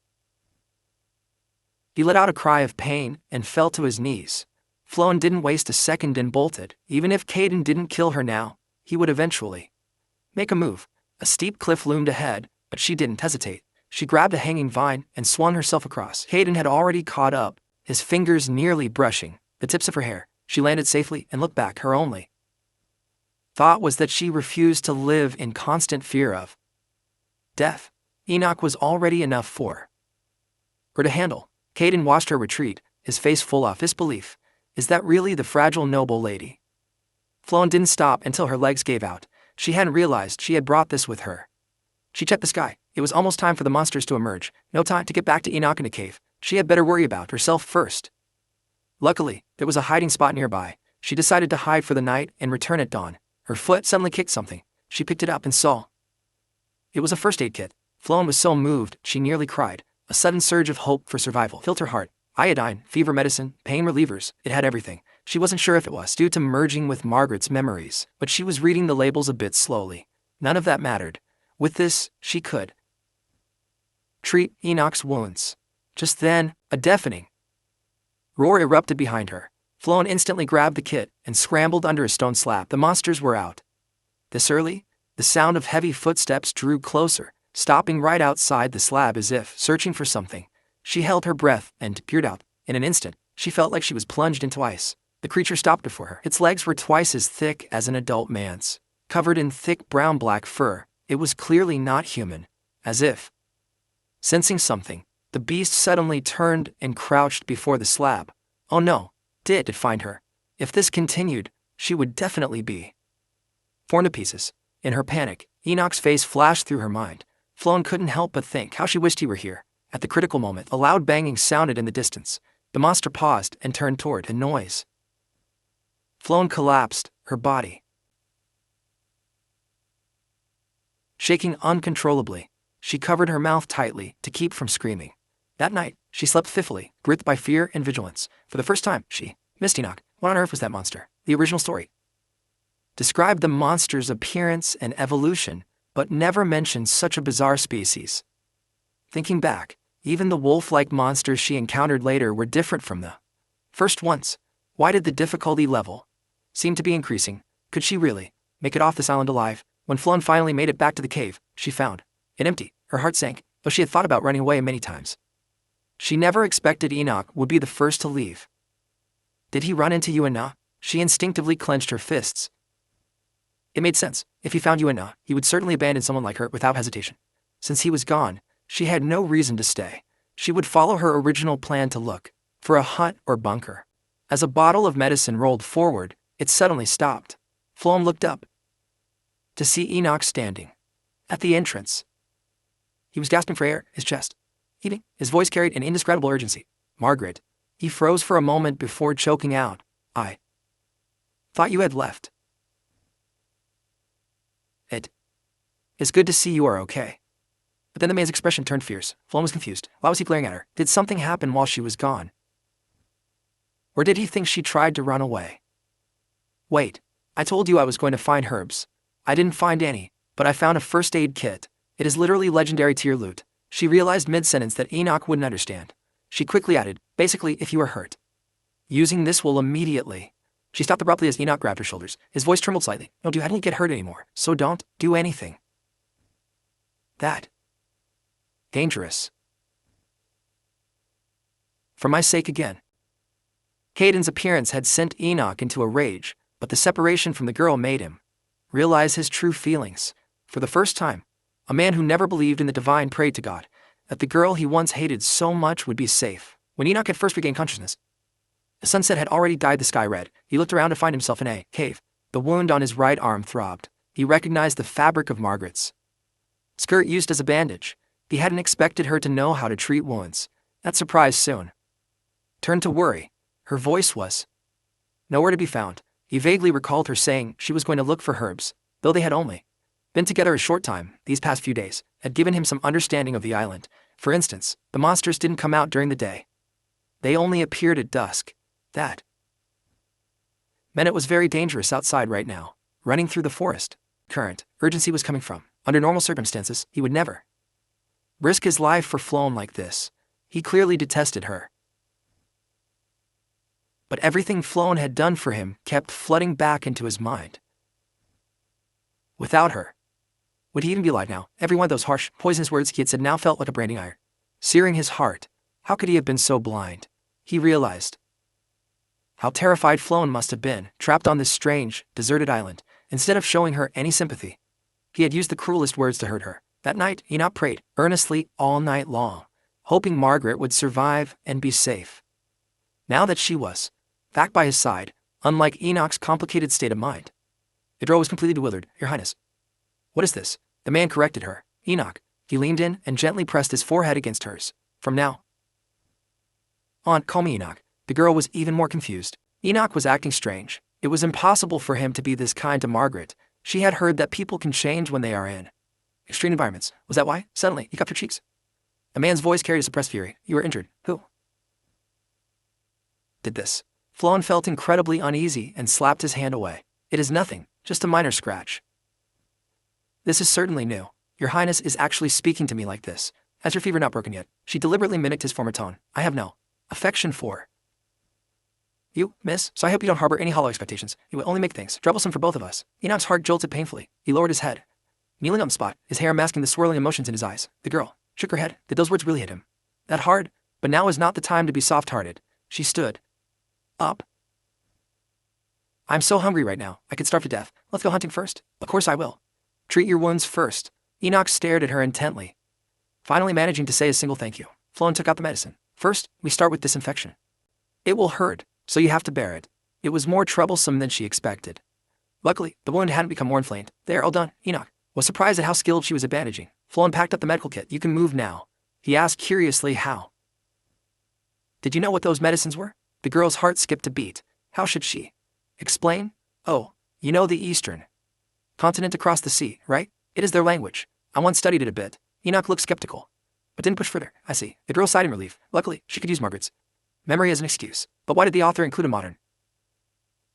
He let out a cry of pain and fell to his knees. Flown didn't waste a second and bolted. Even if Caden didn't kill her now, he would eventually make a move. A steep cliff loomed ahead, but she didn't hesitate. She grabbed a hanging vine and swung herself across. Caden had already caught up, his fingers nearly brushing the tips of her hair. She landed safely and looked back. Her only thought was that she refused to live in constant fear of death. Enoch was already enough for her to handle. Caden watched her retreat, his face full of disbelief. Is that really the fragile noble lady? Flown didn't stop until her legs gave out. She hadn't realized she had brought this with her. She checked the sky. It was almost time for the monsters to emerge. No time to get back to Enoch in the cave. She had better worry about herself first. Luckily, there was a hiding spot nearby. She decided to hide for the night and return at dawn. Her foot suddenly kicked something. She picked it up and saw it was a first aid kit. Flown was so moved, she nearly cried. A sudden surge of hope for survival filled her heart. Iodine, fever medicine, pain relievers, it had everything. She wasn't sure if it was due to merging with Margaret's memories, but she was reading the labels a bit slowly. None of that mattered. With this, she could treat Enoch's wounds. Just then, a deafening roar erupted behind her. Flown instantly grabbed the kit and scrambled under a stone slab. The monsters were out. This early, the sound of heavy footsteps drew closer, stopping right outside the slab as if searching for something. She held her breath and peered out. In an instant, she felt like she was plunged into ice. The creature stopped before her. Its legs were twice as thick as an adult man's, covered in thick brown-black fur. It was clearly not human. As if sensing something, the beast suddenly turned and crouched before the slab. Oh no, did it find her? If this continued, she would definitely be torn to pieces. In her panic, Enoch's face flashed through her mind. Flown couldn't help but think how she wished he were here. At the critical moment, a loud banging sounded in the distance. The monster paused and turned toward the noise. Flown collapsed, her body shaking uncontrollably. She covered her mouth tightly to keep from screaming. That night, she slept fitfully, gripped by fear and vigilance. For the first time, she missed Enoch. What on earth was that monster? The original story described the monster's appearance and evolution, but never mentioned such a bizarre species. Thinking back, even the wolf-like monsters she encountered later were different from the first ones. Why did the difficulty level seem to be increasing? Could she really make it off this island alive? When Flown finally made it back to the cave, she found it empty. Her heart sank, though she had thought about running away many times. She never expected Enoch would be the first to leave. Did he run into you enough? She instinctively clenched her fists. It made sense. If he found Yuan, he would certainly abandon someone like her without hesitation. Since he was gone, she had no reason to stay. She would follow her original plan to look for a hut or bunker. As a bottle of medicine rolled forward, it suddenly stopped. Floem looked up to see Enoch standing at the entrance. He was gasping for air, his chest heaving. His voice carried an indescribable urgency. Margaret. He froze for a moment before choking out. I thought you had left. It's good to see you are okay. But then the man's expression turned fierce. Floem was confused. Why was he glaring at her? Did something happen while she was gone? Or did he think she tried to run away? Wait, I told you I was going to find herbs. I didn't find any, but I found a first aid kit. It is literally legendary tier loot. She realized mid-sentence that Enoch wouldn't understand. She quickly added, basically, if you are hurt. Using this will immediately. She stopped abruptly as Enoch grabbed her shoulders. His voice trembled slightly. No, dude, I didn't get hurt anymore, so don't do anything. That. Dangerous. For my sake again. Caden's appearance had sent Enoch into a rage, but the separation from the girl made him realize his true feelings. For the first time, a man who never believed in the divine prayed to God that the girl he once hated so much would be safe. When Enoch had first regained consciousness, the sunset had already dyed the sky red. He looked around to find himself in a cave. The wound on his right arm throbbed. He recognized the fabric of Margaret's skirt used as a bandage. He hadn't expected her to know how to treat wounds. That surprise soon turned to worry. Her voice was nowhere to be found. He vaguely recalled her saying she was going to look for herbs, though they had only been together a short time. These past few days had given him some understanding of the island. For instance, the monsters didn't come out during the day. They only appeared at dusk. That meant it was very dangerous outside right now. Running through the forest. Current urgency was coming from. Under normal circumstances, he would never risk his life for Floem like this. He clearly detested her. But everything Floem had done for him kept flooding back into his mind. Without her, would he even be alive now? Every one of those harsh, poisonous words he had said now felt like a branding iron, searing his heart. How could he have been so blind? He realized how terrified Floem must have been, trapped on this strange, deserted island. Instead of showing her any sympathy, he had used the cruelest words to hurt her. That night, Enoch prayed earnestly all night long, hoping Margaret would survive and be safe. Now that she was back by his side, unlike Enoch's complicated state of mind, the girl was completely bewildered. Your Highness. What is this? The man corrected her. Enoch. He leaned in and gently pressed his forehead against hers. From now on, call me Enoch. The girl was even more confused. Enoch was acting strange. It was impossible for him to be this kind to Margaret. She had heard that people can change when they are in extreme environments. Was that why? Suddenly, he cupped her cheeks. The man's voice carried a suppressed fury. You were injured. Who did this? Floem felt incredibly uneasy and slapped his hand away. It is nothing, just a minor scratch. This is certainly new. Your Highness is actually speaking to me like this. Has your fever not broken yet? She deliberately mimicked his former tone. I have no affection for you, miss, so I hope you don't harbor any hollow expectations. It will only make things troublesome for both of us. Enoch's heart jolted painfully. He lowered his head, kneeling on the spot, his hair masking the swirling emotions in his eyes. The girl shook her head. Did those words really hit him? That hard? But now is not the time to be soft-hearted. She stood up. I'm so hungry right now. I could starve to death. Let's go hunting first. Of course I will. Treat your wounds first. Enoch stared at her intently, finally managing to say a single thank you. Floem took out the medicine. First, we start with disinfection. It will hurt, so you have to bear it. It was more troublesome than she expected. Luckily, the wound hadn't become more inflamed. There, all done. Enoch was surprised at how skilled she was at bandaging. Floem packed up the medical kit. You can move now. He asked curiously how. Did you know what those medicines were? The girl's heart skipped a beat. How should she explain? Oh, you know the Eastern continent across the sea, right? It is their language. I once studied it a bit. Enoch looked skeptical, but didn't push further. I see. The girl sighed in relief. Luckily, she could use Margaret's memory as an excuse. But why did the author include a modern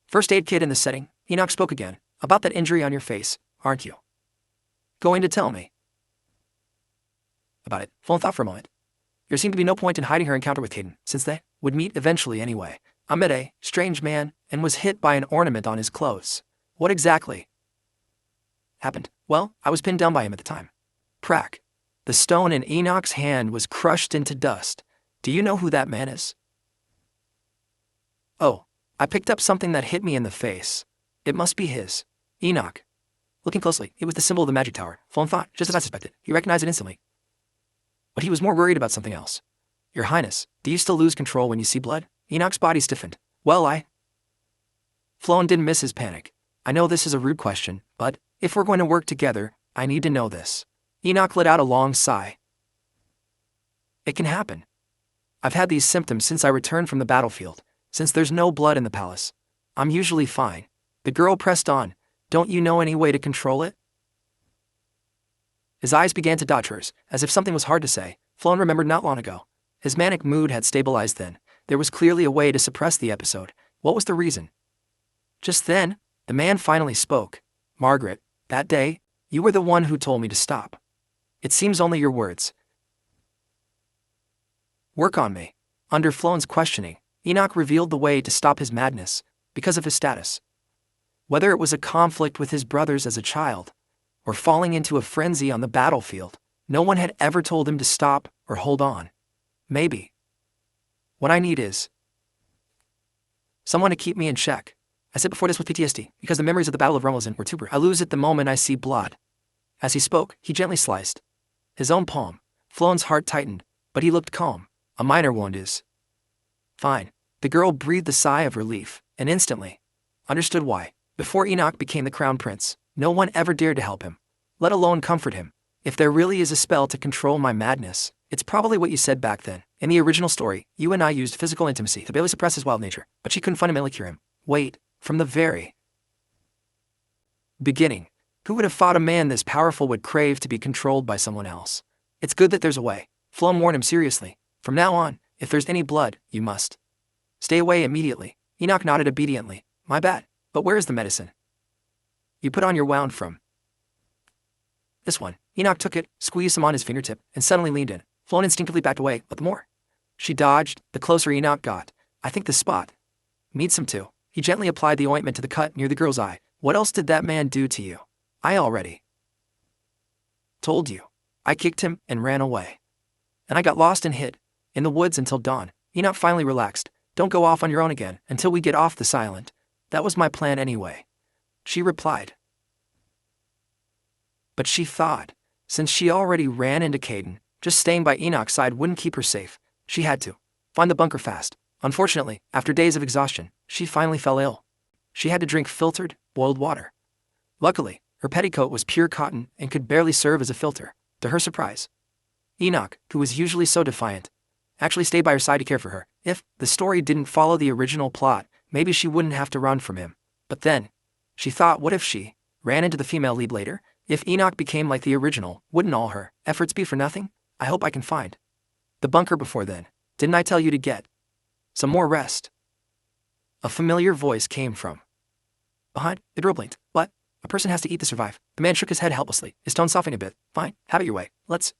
first aid kit in the setting? Enoch spoke again. About that injury on your face, aren't you going to tell me about it? Floem thought for a moment. There seemed to be no point in hiding her encounter with Caden, since they would meet eventually anyway. I met a strange man and was hit by an ornament on his clothes. What exactly happened? Well, I was pinned down by him at the time. Prack. The stone in Enoch's hand was crushed into dust. Do you know who that man is? Oh, I picked up something that hit me in the face. It must be his. Enoch Looking closely, it was the symbol of the magic tower. Flown thought, just as I suspected. He recognized it instantly. But he was more worried about something else. Your Highness, do you still lose control when you see blood? Enoch's body stiffened. Well, Flown didn't miss his panic. I know this is a rude question, but if we're going to work together, I need to know this. Enoch let out a long sigh. It can happen. I've had these symptoms since I returned from the battlefield. Since there's no blood in the palace, I'm usually fine. The girl pressed on. Don't you know any way to control it? His eyes began to dot hers, as if something was hard to say. Flown remembered not long ago. His manic mood had stabilized then. There was clearly a way to suppress the episode. What was the reason? Just then, the man finally spoke. Margaret, that day, you were the one who told me to stop. It seems only your words. Work on me. Under Flown's questioning, Enoch revealed the way to stop his madness, because of his status. Whether it was a conflict with his brothers as a child, or falling into a frenzy on the battlefield, no one had ever told him to stop or hold on. Maybe. What I need is someone to keep me in check. I said before this with PTSD, because the memories of the Battle of Rummelsen were too brutal. I lose it the moment I see blood. As he spoke, he gently sliced his own palm. Flown's heart tightened, but he looked calm. A minor wound is fine. The girl breathed a sigh of relief, and instantly understood why. Before Enoch became the crown prince, no one ever dared to help him, let alone comfort him. If there really is a spell to control my madness, it's probably what you said back then. In the original story, you and I used physical intimacy to barely suppress his wild nature, but she couldn't fundamentally cure him. Wait, from the very beginning, who would have thought a man this powerful would crave to be controlled by someone else? It's good that there's a way. Flown warned him seriously. From now on, if there's any blood, you must stay away immediately. Enoch nodded obediently. My bad, but where is the medicine? You put on your wound from this one. Enoch took it, squeezed some on his fingertip, and suddenly leaned in. Flown instinctively backed away, but the more she dodged, the closer Enoch got. I think the spot needs some too. He gently applied the ointment to the cut near the girl's eye. What else did that man do to you? I already told you. I kicked him and ran away. And I got lost and hid in the woods until dawn. Enoch finally relaxed. Don't go off on your own again until we get off this island. That was my plan anyway. She replied. But she thought, since she already ran into Caden, just staying by Enoch's side wouldn't keep her safe. She had to find the bunker fast. Unfortunately, after days of exhaustion, she finally fell ill. She had to drink filtered, boiled water. Luckily, her petticoat was pure cotton and could barely serve as a filter. To her surprise, Enoch, who was usually so defiant, actually stayed by her side to care for her. If the story didn't follow the original plot, maybe she wouldn't have to run from him. But then, she thought, what if she ran into the female lead later? If Enoch became like the original, wouldn't all her efforts be for nothing? I hope I can find the bunker before then. Didn't I tell you to get some more rest? A familiar voice came from behind. The girl blinked. What? A person has to eat to survive. The man shook his head helplessly, his tone softening a bit. Fine, have it your way. Let's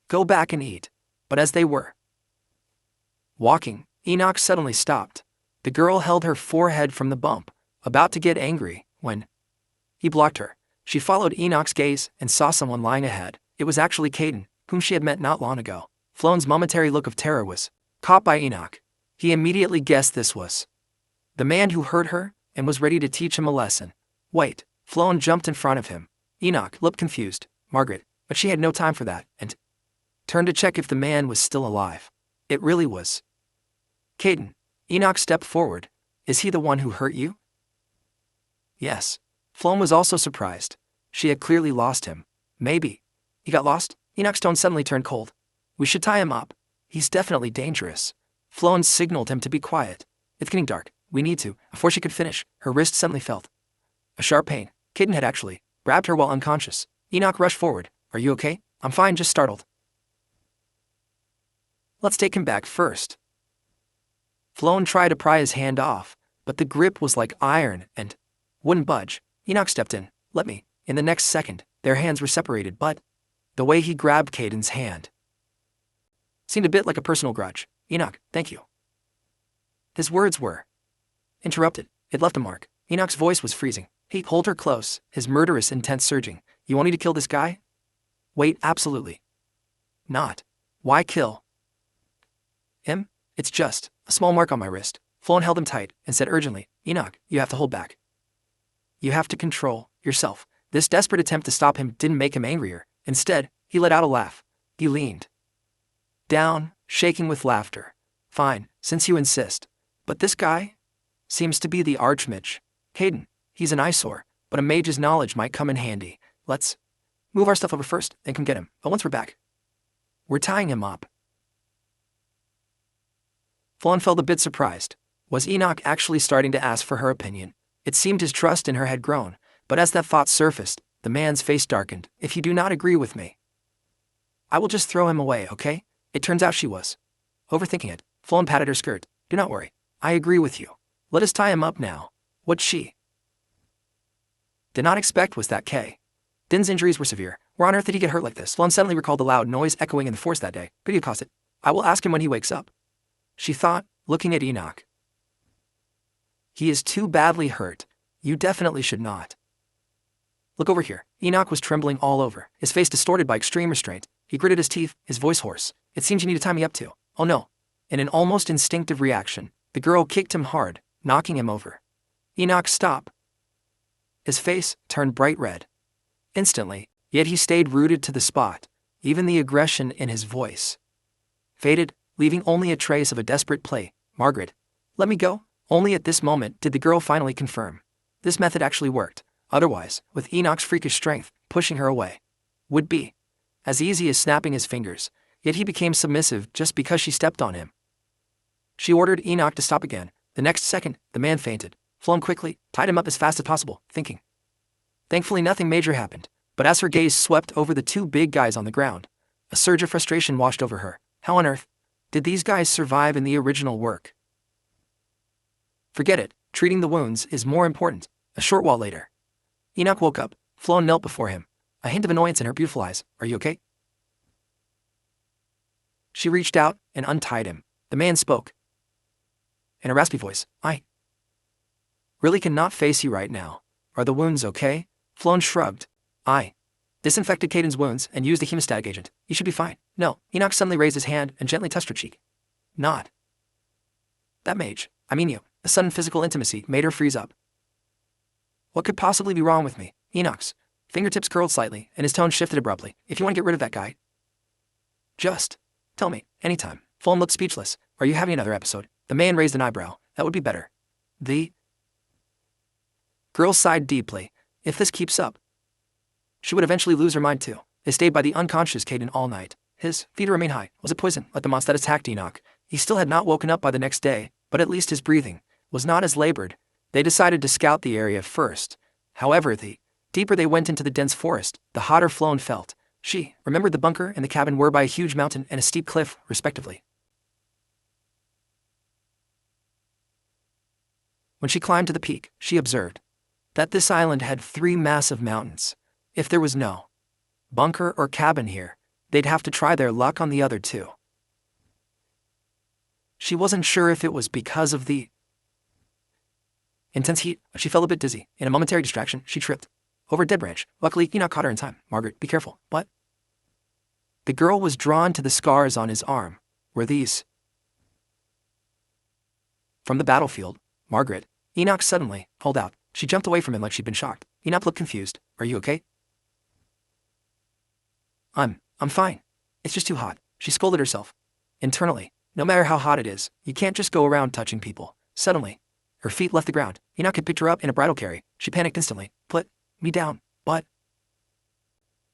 go back and eat. But as they were walking, Enoch suddenly stopped. The girl held her forehead from the bump, about to get angry, when he blocked her. She followed Enoch's gaze and saw someone lying ahead. It was actually Caden, whom she had met not long ago. Flown's momentary look of terror was caught by Enoch. He immediately guessed this was the man who hurt her and was ready to teach him a lesson. Wait, Flown jumped in front of him. Enoch looked confused. Margaret, but she had no time for that, and turned to check if the man was still alive. It really was Caden. Enoch stepped forward. Is he the one who hurt you? Yes. Flown was also surprised. She had clearly lost him. Maybe he got lost? Enoch's tone suddenly turned cold. We should tie him up. He's definitely dangerous. Flown signaled him to be quiet. It's getting dark. We need to. Before she could finish, her wrist suddenly felt a sharp pain. Caden had actually grabbed her while unconscious. Enoch rushed forward. Are you okay? I'm fine, just startled. Let's take him back first. Flown tried to pry his hand off, but the grip was like iron and wouldn't budge. Enoch stepped in. Let me. In the next second, their hands were separated, but the way he grabbed Caden's hand seemed a bit like a personal grudge. Enoch, thank you. His words were interrupted. It left a mark. Enoch's voice was freezing. He pulled her close, his murderous intent surging. You want me to kill this guy? Wait, absolutely not. Why kill him? It's just a small mark on my wrist. Flown held him tight and said urgently, Enoch, you have to hold back. You have to control yourself. This desperate attempt to stop him didn't make him angrier. Instead, he let out a laugh. He leaned down, shaking with laughter. Fine, since you insist. But this guy seems to be the archmage. Caden, he's an eyesore, but a mage's knowledge might come in handy. Let's move our stuff over first, then come get him. But once we're back, we're tying him up. Fallon felt a bit surprised. Was Enoch actually starting to ask for her opinion? It seemed his trust in her had grown, but as that thought surfaced, the man's face darkened. If you do not agree with me, I will just throw him away, okay? It turns out she was overthinking it. Fallon patted her skirt. Do not worry. I agree with you. Let us tie him up now. What she did not expect was that Din's injuries were severe. Where on earth did he get hurt like this? Fallon suddenly recalled the loud noise echoing in the forest that day. Could he have caused it? I will ask him when he wakes up, she thought, looking at Enoch. He is too badly hurt. You definitely should not. Look over here. Enoch was trembling all over, his face distorted by extreme restraint. He gritted his teeth, his voice hoarse. It seems you need to tie me up too. Oh no. In an almost instinctive reaction, the girl kicked him hard, knocking him over. Enoch, stop. His face turned bright red. Instantly, yet he stayed rooted to the spot. Even the aggression in his voice faded, leaving only a trace of a desperate play. Margaret, let me go. Only at this moment did the girl finally confirm. This method actually worked. Otherwise, with Enoch's freakish strength, pushing her away would be as easy as snapping his fingers, yet he became submissive just because she stepped on him. She ordered Enoch to stop again. The next second, the man fainted. Fallon quickly tied him up as fast as possible, thinking. Thankfully, nothing major happened, but as her gaze swept over the two big guys on the ground, a surge of frustration washed over her. How on earth did these guys survive in the original work? Forget it. Treating the wounds is more important. A short while later, Enoch woke up. Fallon knelt before him, a hint of annoyance in her beautiful eyes. Are you okay? She reached out and untied him. The man spoke in a raspy voice. I really cannot face you right now. Are the wounds okay? Fallon shrugged. I disinfected Caden's wounds and used a hemostatic agent. You should be fine. No. Enoch suddenly raised his hand and gently touched her cheek. Not that mage. I mean you. The sudden physical intimacy made her freeze up. What could possibly be wrong with me? Enoch's fingertips curled slightly, and his tone shifted abruptly. If you want to get rid of that guy, just tell me, anytime. Fallon looked speechless. Are you having another episode? The man raised an eyebrow. That would be better. The girl sighed deeply. If this keeps up, she would eventually lose her mind too. They stayed by the unconscious Caden all night. His feet remained high. Was it poison, like the monster that attacked Enoch? He still had not woken up by the next day, but at least his breathing was not as labored. They decided to scout the area first. However, the deeper they went into the dense forest, the hotter Fallon felt. She remembered the bunker and the cabin were by a huge mountain and a steep cliff, respectively. When she climbed to the peak, she observed that this island had 3 massive mountains. If there was no bunker or cabin here, they'd have to try their luck on the other 2. She wasn't sure if it was because of the intense heat. She felt a bit dizzy. In a momentary distraction, she tripped over a dead branch. Luckily, Enoch caught her in time. Margaret, be careful. What? The girl was drawn to the scars on his arm. Were these from the battlefield? Margaret. Enoch suddenly pulled out. She jumped away from him like she'd been shocked. Enoch looked confused. Are you okay? I'm fine. It's just too hot. She scolded herself. Internally, no matter how hot it is, you can't just go around touching people. Suddenly, her feet left the ground. Enoch had picked her up in a bridal carry. She panicked instantly. Put me down. But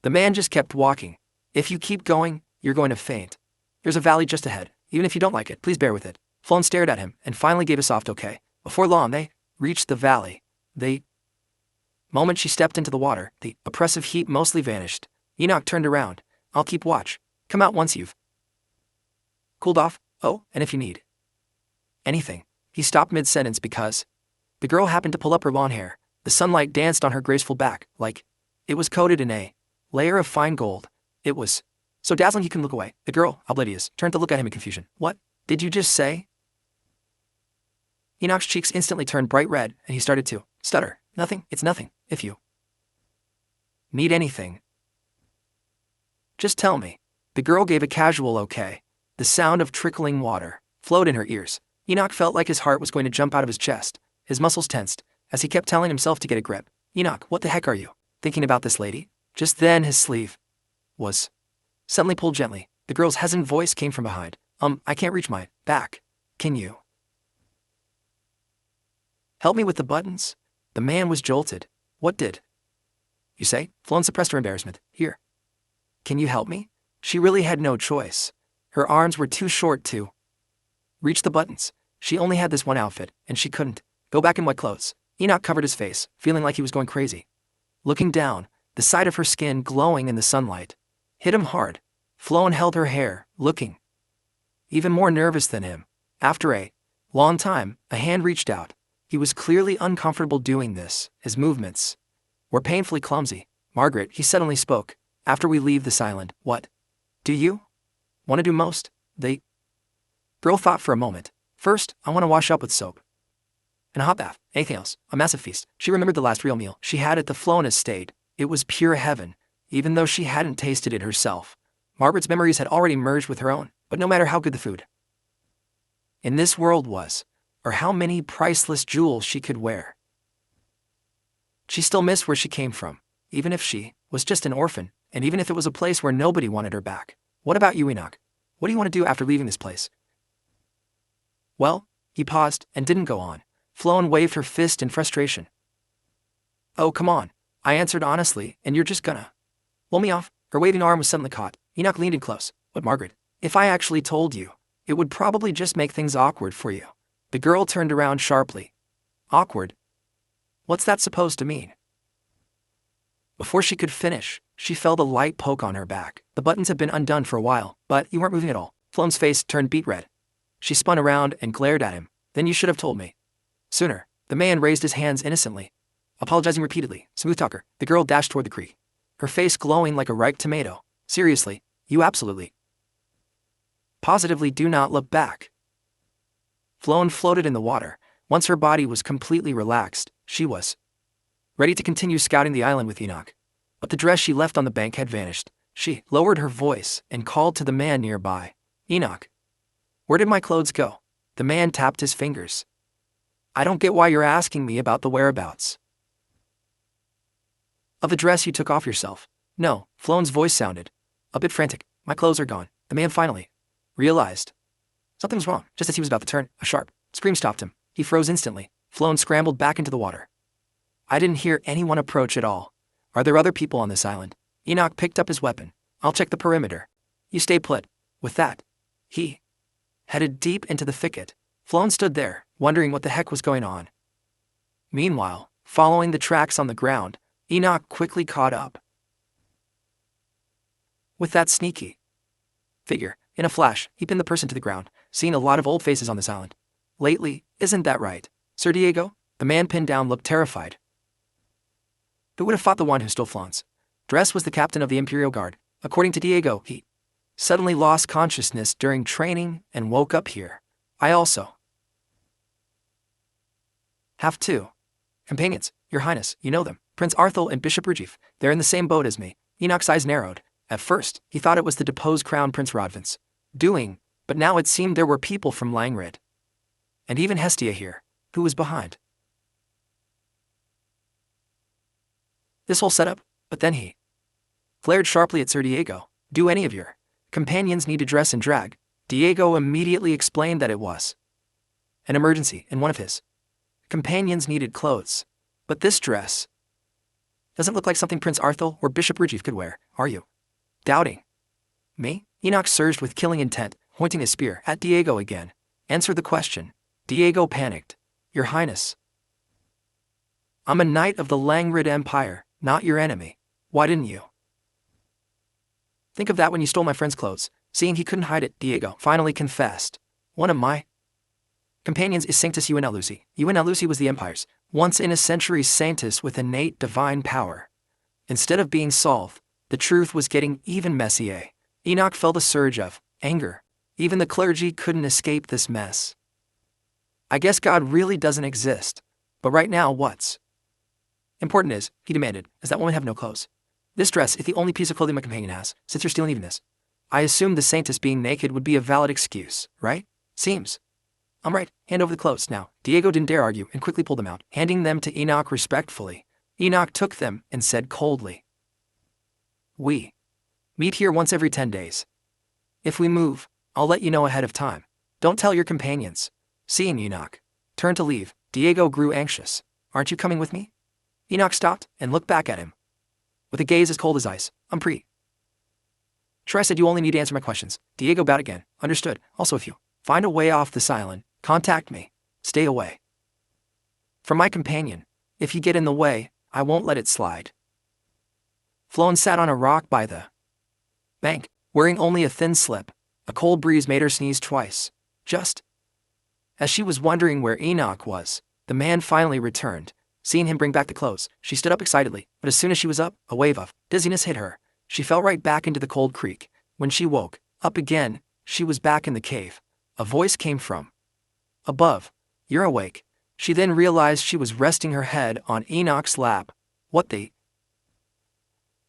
the man just kept walking. If you keep going, you're going to faint. There's a valley just ahead. Even if you don't like it, please bear with it. Fallon stared at him and finally gave a soft okay. Before long, they reached the valley. The moment she stepped into the water, the oppressive heat mostly vanished. Enoch turned around. I'll keep watch. Come out once you've cooled off. Oh, and if you need anything. He stopped mid-sentence because the girl happened to pull up her long hair. The sunlight danced on her graceful back, like it was coated in a layer of fine gold. It was so dazzling he couldn't look away. The girl, oblivious, turned to look at him in confusion. What did you just say? Enoch's cheeks instantly turned bright red, and he started to stutter. Nothing, it's nothing. If you need anything, just tell me. The girl gave a casual okay. The sound of trickling water flowed in her ears. Enoch felt like his heart was going to jump out of his chest. His muscles tensed as he kept telling himself to get a grip. Enoch, what the heck are you thinking about this lady. Just then his sleeve was suddenly pulled gently. The girl's hesitant voice came from behind. I can't reach my back. Can you help me with the buttons? The man was jolted. What did you say? Flown suppressed her embarrassment. Here. Can you help me? She really had no choice. Her arms were too short to reach the buttons. She only had this one outfit, and she couldn't go back in wet clothes. Enoch covered his face, feeling like he was going crazy. Looking down, the sight of her skin glowing in the sunlight hit him hard. Flown held her hair, looking even more nervous than him. After a long time, a hand reached out. He was clearly uncomfortable doing this. His movements were painfully clumsy. Margaret, he suddenly spoke. After we leave this island, what do you want to do most? The girl thought for a moment. First, I want to wash up with soap and a hot bath. Anything else? A massive feast. She remembered the last real meal she had at the Flown estate. It was pure heaven, even though she hadn't tasted it herself. Margaret's memories had already merged with her own, but no matter how good the food in this world was, or how many priceless jewels she could wear, she still missed where she came from, even if she was just an orphan, and even if it was a place where nobody wanted her back. What about you, Enoch? What do you want to do after leaving this place? Well, he paused and didn't go on. Flown waved her fist in frustration. Oh, come on, I answered honestly, and you're just gonna pull me off? Her waving arm was suddenly caught. Enoch leaned in close. But Margaret, if I actually told you, it would probably just make things awkward for you. The girl turned around sharply. Awkward? What's that supposed to mean? Before she could finish, she felt a light poke on her back. The buttons had been undone for a while, but you weren't moving at all. Flown's face turned beet red. She spun around and glared at him. Then you should have told me sooner. The man raised his hands innocently, apologizing repeatedly. Smooth talker. The girl dashed toward the creek, her face glowing like a ripe tomato. Seriously, you absolutely, positively do not look back. Flown floated in the water. Once her body was completely relaxed, she was ready to continue scouting the island with Enoch. But the dress she left on the bank had vanished. She lowered her voice and called to the man nearby. Enoch, where did my clothes go? The man tapped his fingers. I don't get why you're asking me about the whereabouts of the dress you took off yourself. No, Flown's voice sounded a bit frantic. My clothes are gone. The man finally realized something was wrong. Just as he was about to turn, a sharp scream stopped him. He froze instantly. Flown scrambled back into the water. I didn't hear anyone approach at all. Are there other people on this island? Enoch picked up his weapon. I'll check the perimeter. You stay put. With that, he headed deep into the thicket. Flown stood there, wondering what the heck was going on. Meanwhile, following the tracks on the ground, Enoch quickly caught up with that sneaky figure. In a flash, he pinned the person to the ground, seeing a lot of old faces on this island. Lately, isn't that right, Sir Diego? The man pinned down looked terrified. Who would have fought the one who stole Flown's dress was the captain of the Imperial Guard. According to Diego, he suddenly lost consciousness during training and woke up here. I also have two companions, Your Highness, you know them. Prince Arthur and Bishop Rujif. They're in the same boat as me. Enoch's eyes narrowed. At first, he thought it was the deposed Crown Prince Rodvin's doing, but now it seemed there were people from Langrid, and even Hestia here, who was behind this whole setup. But then he glared sharply at Sir Diego. Do any of your companions need to dress in drag? Diego immediately explained that it was an emergency, and one of his companions needed clothes. But this dress doesn't look like something Prince Arthur or Bishop Rujif could wear. Are you doubting me? Enoch surged with killing intent, pointing his spear at Diego again. Answer the question. Diego panicked. Your Highness, I'm a knight of the Langrid Empire, not your enemy. Why didn't you think of that when you stole my friend's clothes? Seeing he couldn't hide it, Diego finally confessed. One of my companions is Sanctus Unalusi. Unalusi was the Empire's once-in-a-century Sanctus with innate divine power. Instead of being solved, the truth was getting even messier. Enoch felt a surge of anger. Even the clergy couldn't escape this mess. I guess God really doesn't exist. But right now, what's important is, he demanded, does that woman have no clothes? This dress is the only piece of clothing my companion has, since you're stealing even this. I assumed the Sanctus being naked would be a valid excuse, right? Seems. I'm right. Hand over the clothes now. Diego didn't dare argue and quickly pulled them out, handing them to Enoch respectfully. Enoch took them and said coldly, "We meet here once every 10 days. If we move, I'll let you know ahead of time. Don't tell your companions." Seeing Enoch turn to leave, Diego grew anxious. "Aren't you coming with me?" Enoch stopped and looked back at him. With a gaze as cold as ice. "I'm pretty sure I said you only need to answer my questions." Diego bowed again. "Understood. Also, if you find a way off this island, contact me. Stay away from my companion. If you get in the way, I won't let it slide." Floan sat on a rock by the bank, wearing only a thin slip. A cold breeze made her sneeze twice. Just as she was wondering where Enoch was, the man finally returned. Seeing him bring back the clothes, she stood up excitedly, but as soon as she was up, a wave of dizziness hit her. She fell right back into the cold creek. When she woke up again, she was back in the cave. A voice came from above. "You're awake." She then realized she was resting her head on Enoch's lap. "What the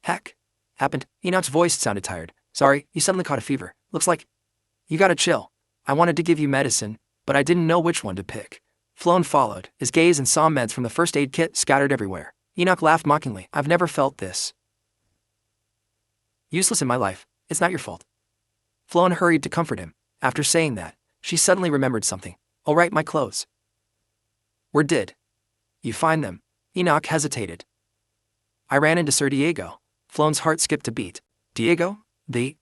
heck happened?" Enoch's voice sounded tired. "Sorry, you suddenly caught a fever. Looks like you gotta chill. I wanted to give you medicine, but I didn't know which one to pick." Floan followed his gaze and saw meds from the first aid kit scattered everywhere. Enoch laughed mockingly. "I've never felt this useless in my life. It's not your fault." Floan hurried to comfort him. After saying that, she suddenly remembered something. "All right, my clothes. Where did you find them?" Enoch hesitated. "I ran into Sir Diego." Floan's heart skipped a beat. "Diego? The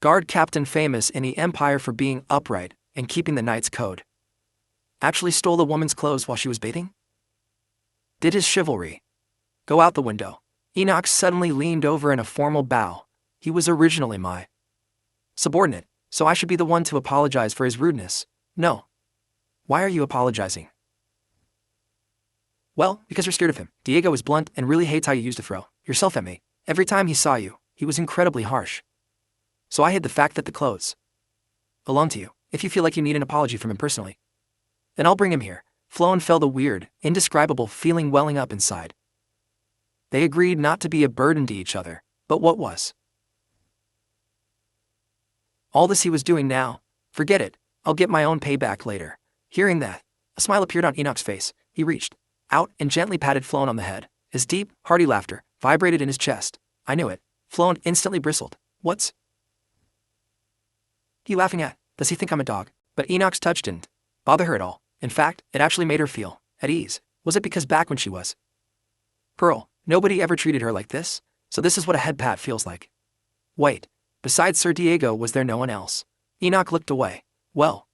guard captain famous in the Empire for being upright and keeping the knight's code. Actually stole the woman's clothes while she was bathing? Did his chivalry go out the window?" Enoch suddenly leaned over in a formal bow. "He was originally my subordinate, so I should be the one to apologize for his rudeness." "No. Why are you apologizing?" "Well, because you're scared of him. Diego is blunt and really hates how you used to throw yourself at me. Every time he saw you, he was incredibly harsh. So I hid the fact that the clothes belong to you. If you feel like you need an apology from him personally, then I'll bring him here." Floan felt a weird, indescribable feeling welling up inside. They agreed not to be a burden to each other, but what was all this he was doing now? "Forget it. I'll get my own payback later." Hearing that, a smile appeared on Enoch's face. He reached out and gently patted Floan on the head. His deep, hearty laughter vibrated in his chest. "I knew it." Floan instantly bristled. "What's he laughing at? Does he think I'm a dog?" But Enoch's touch didn't bother her at all. In fact, it actually made her feel at ease. Was it because back when she was Pearl, nobody ever treated her like this? So this is what a head pat feels like. Wait, besides Sir Diego, was there no one else? Enoch looked away. "Well,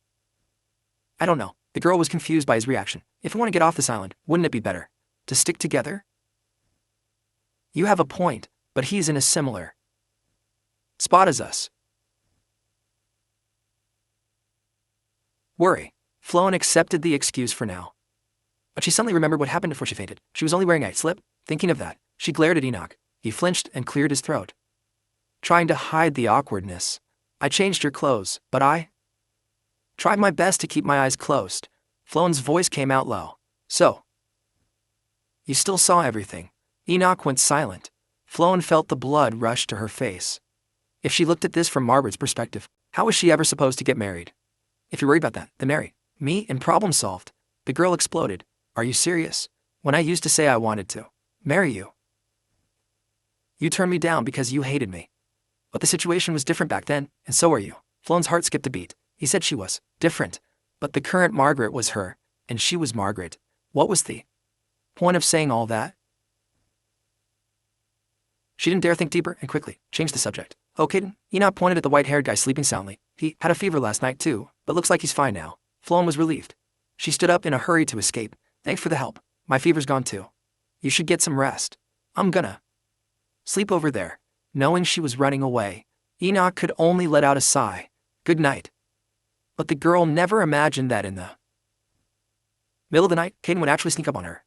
I don't know." The girl was confused by his reaction. "If we want to get off this island, wouldn't it be better to stick together?" "You have a point, but he's in a similar spot as us." Worry. Floan accepted the excuse for now. But she suddenly remembered what happened before she fainted. She was only wearing a slip. Thinking of that, she glared at Enoch. He flinched and cleared his throat, trying to hide the awkwardness. "I changed your clothes, but I tried my best to keep my eyes closed." Floan's voice came out low. "So, you still saw everything?" Enoch went silent. Floan felt the blood rush to her face. If she looked at this from Margaret's perspective, how was she ever supposed to get married? "If you're worried about that, then marry me and problem solved." The girl exploded. "Are you serious? When I used to say I wanted to marry you, you turned me down because you hated me. But the situation was different back then, and so are you." Floan's heart skipped a beat. He said she was different, but the current Margaret was her, and she was Margaret. What was the point of saying all that? She didn't dare think deeper and quickly changed the subject. "Okay then." Enoch pointed at the white-haired guy sleeping soundly. "He had a fever last night too, but looks like he's fine now." Floan was relieved. She stood up in a hurry to escape. "Thanks for the help. My fever's gone too. You should get some rest. I'm gonna sleep over there." Knowing she was running away, Enoch could only let out a sigh. "Good night." But the girl never imagined that in the middle of the night, Caden would actually sneak up on her.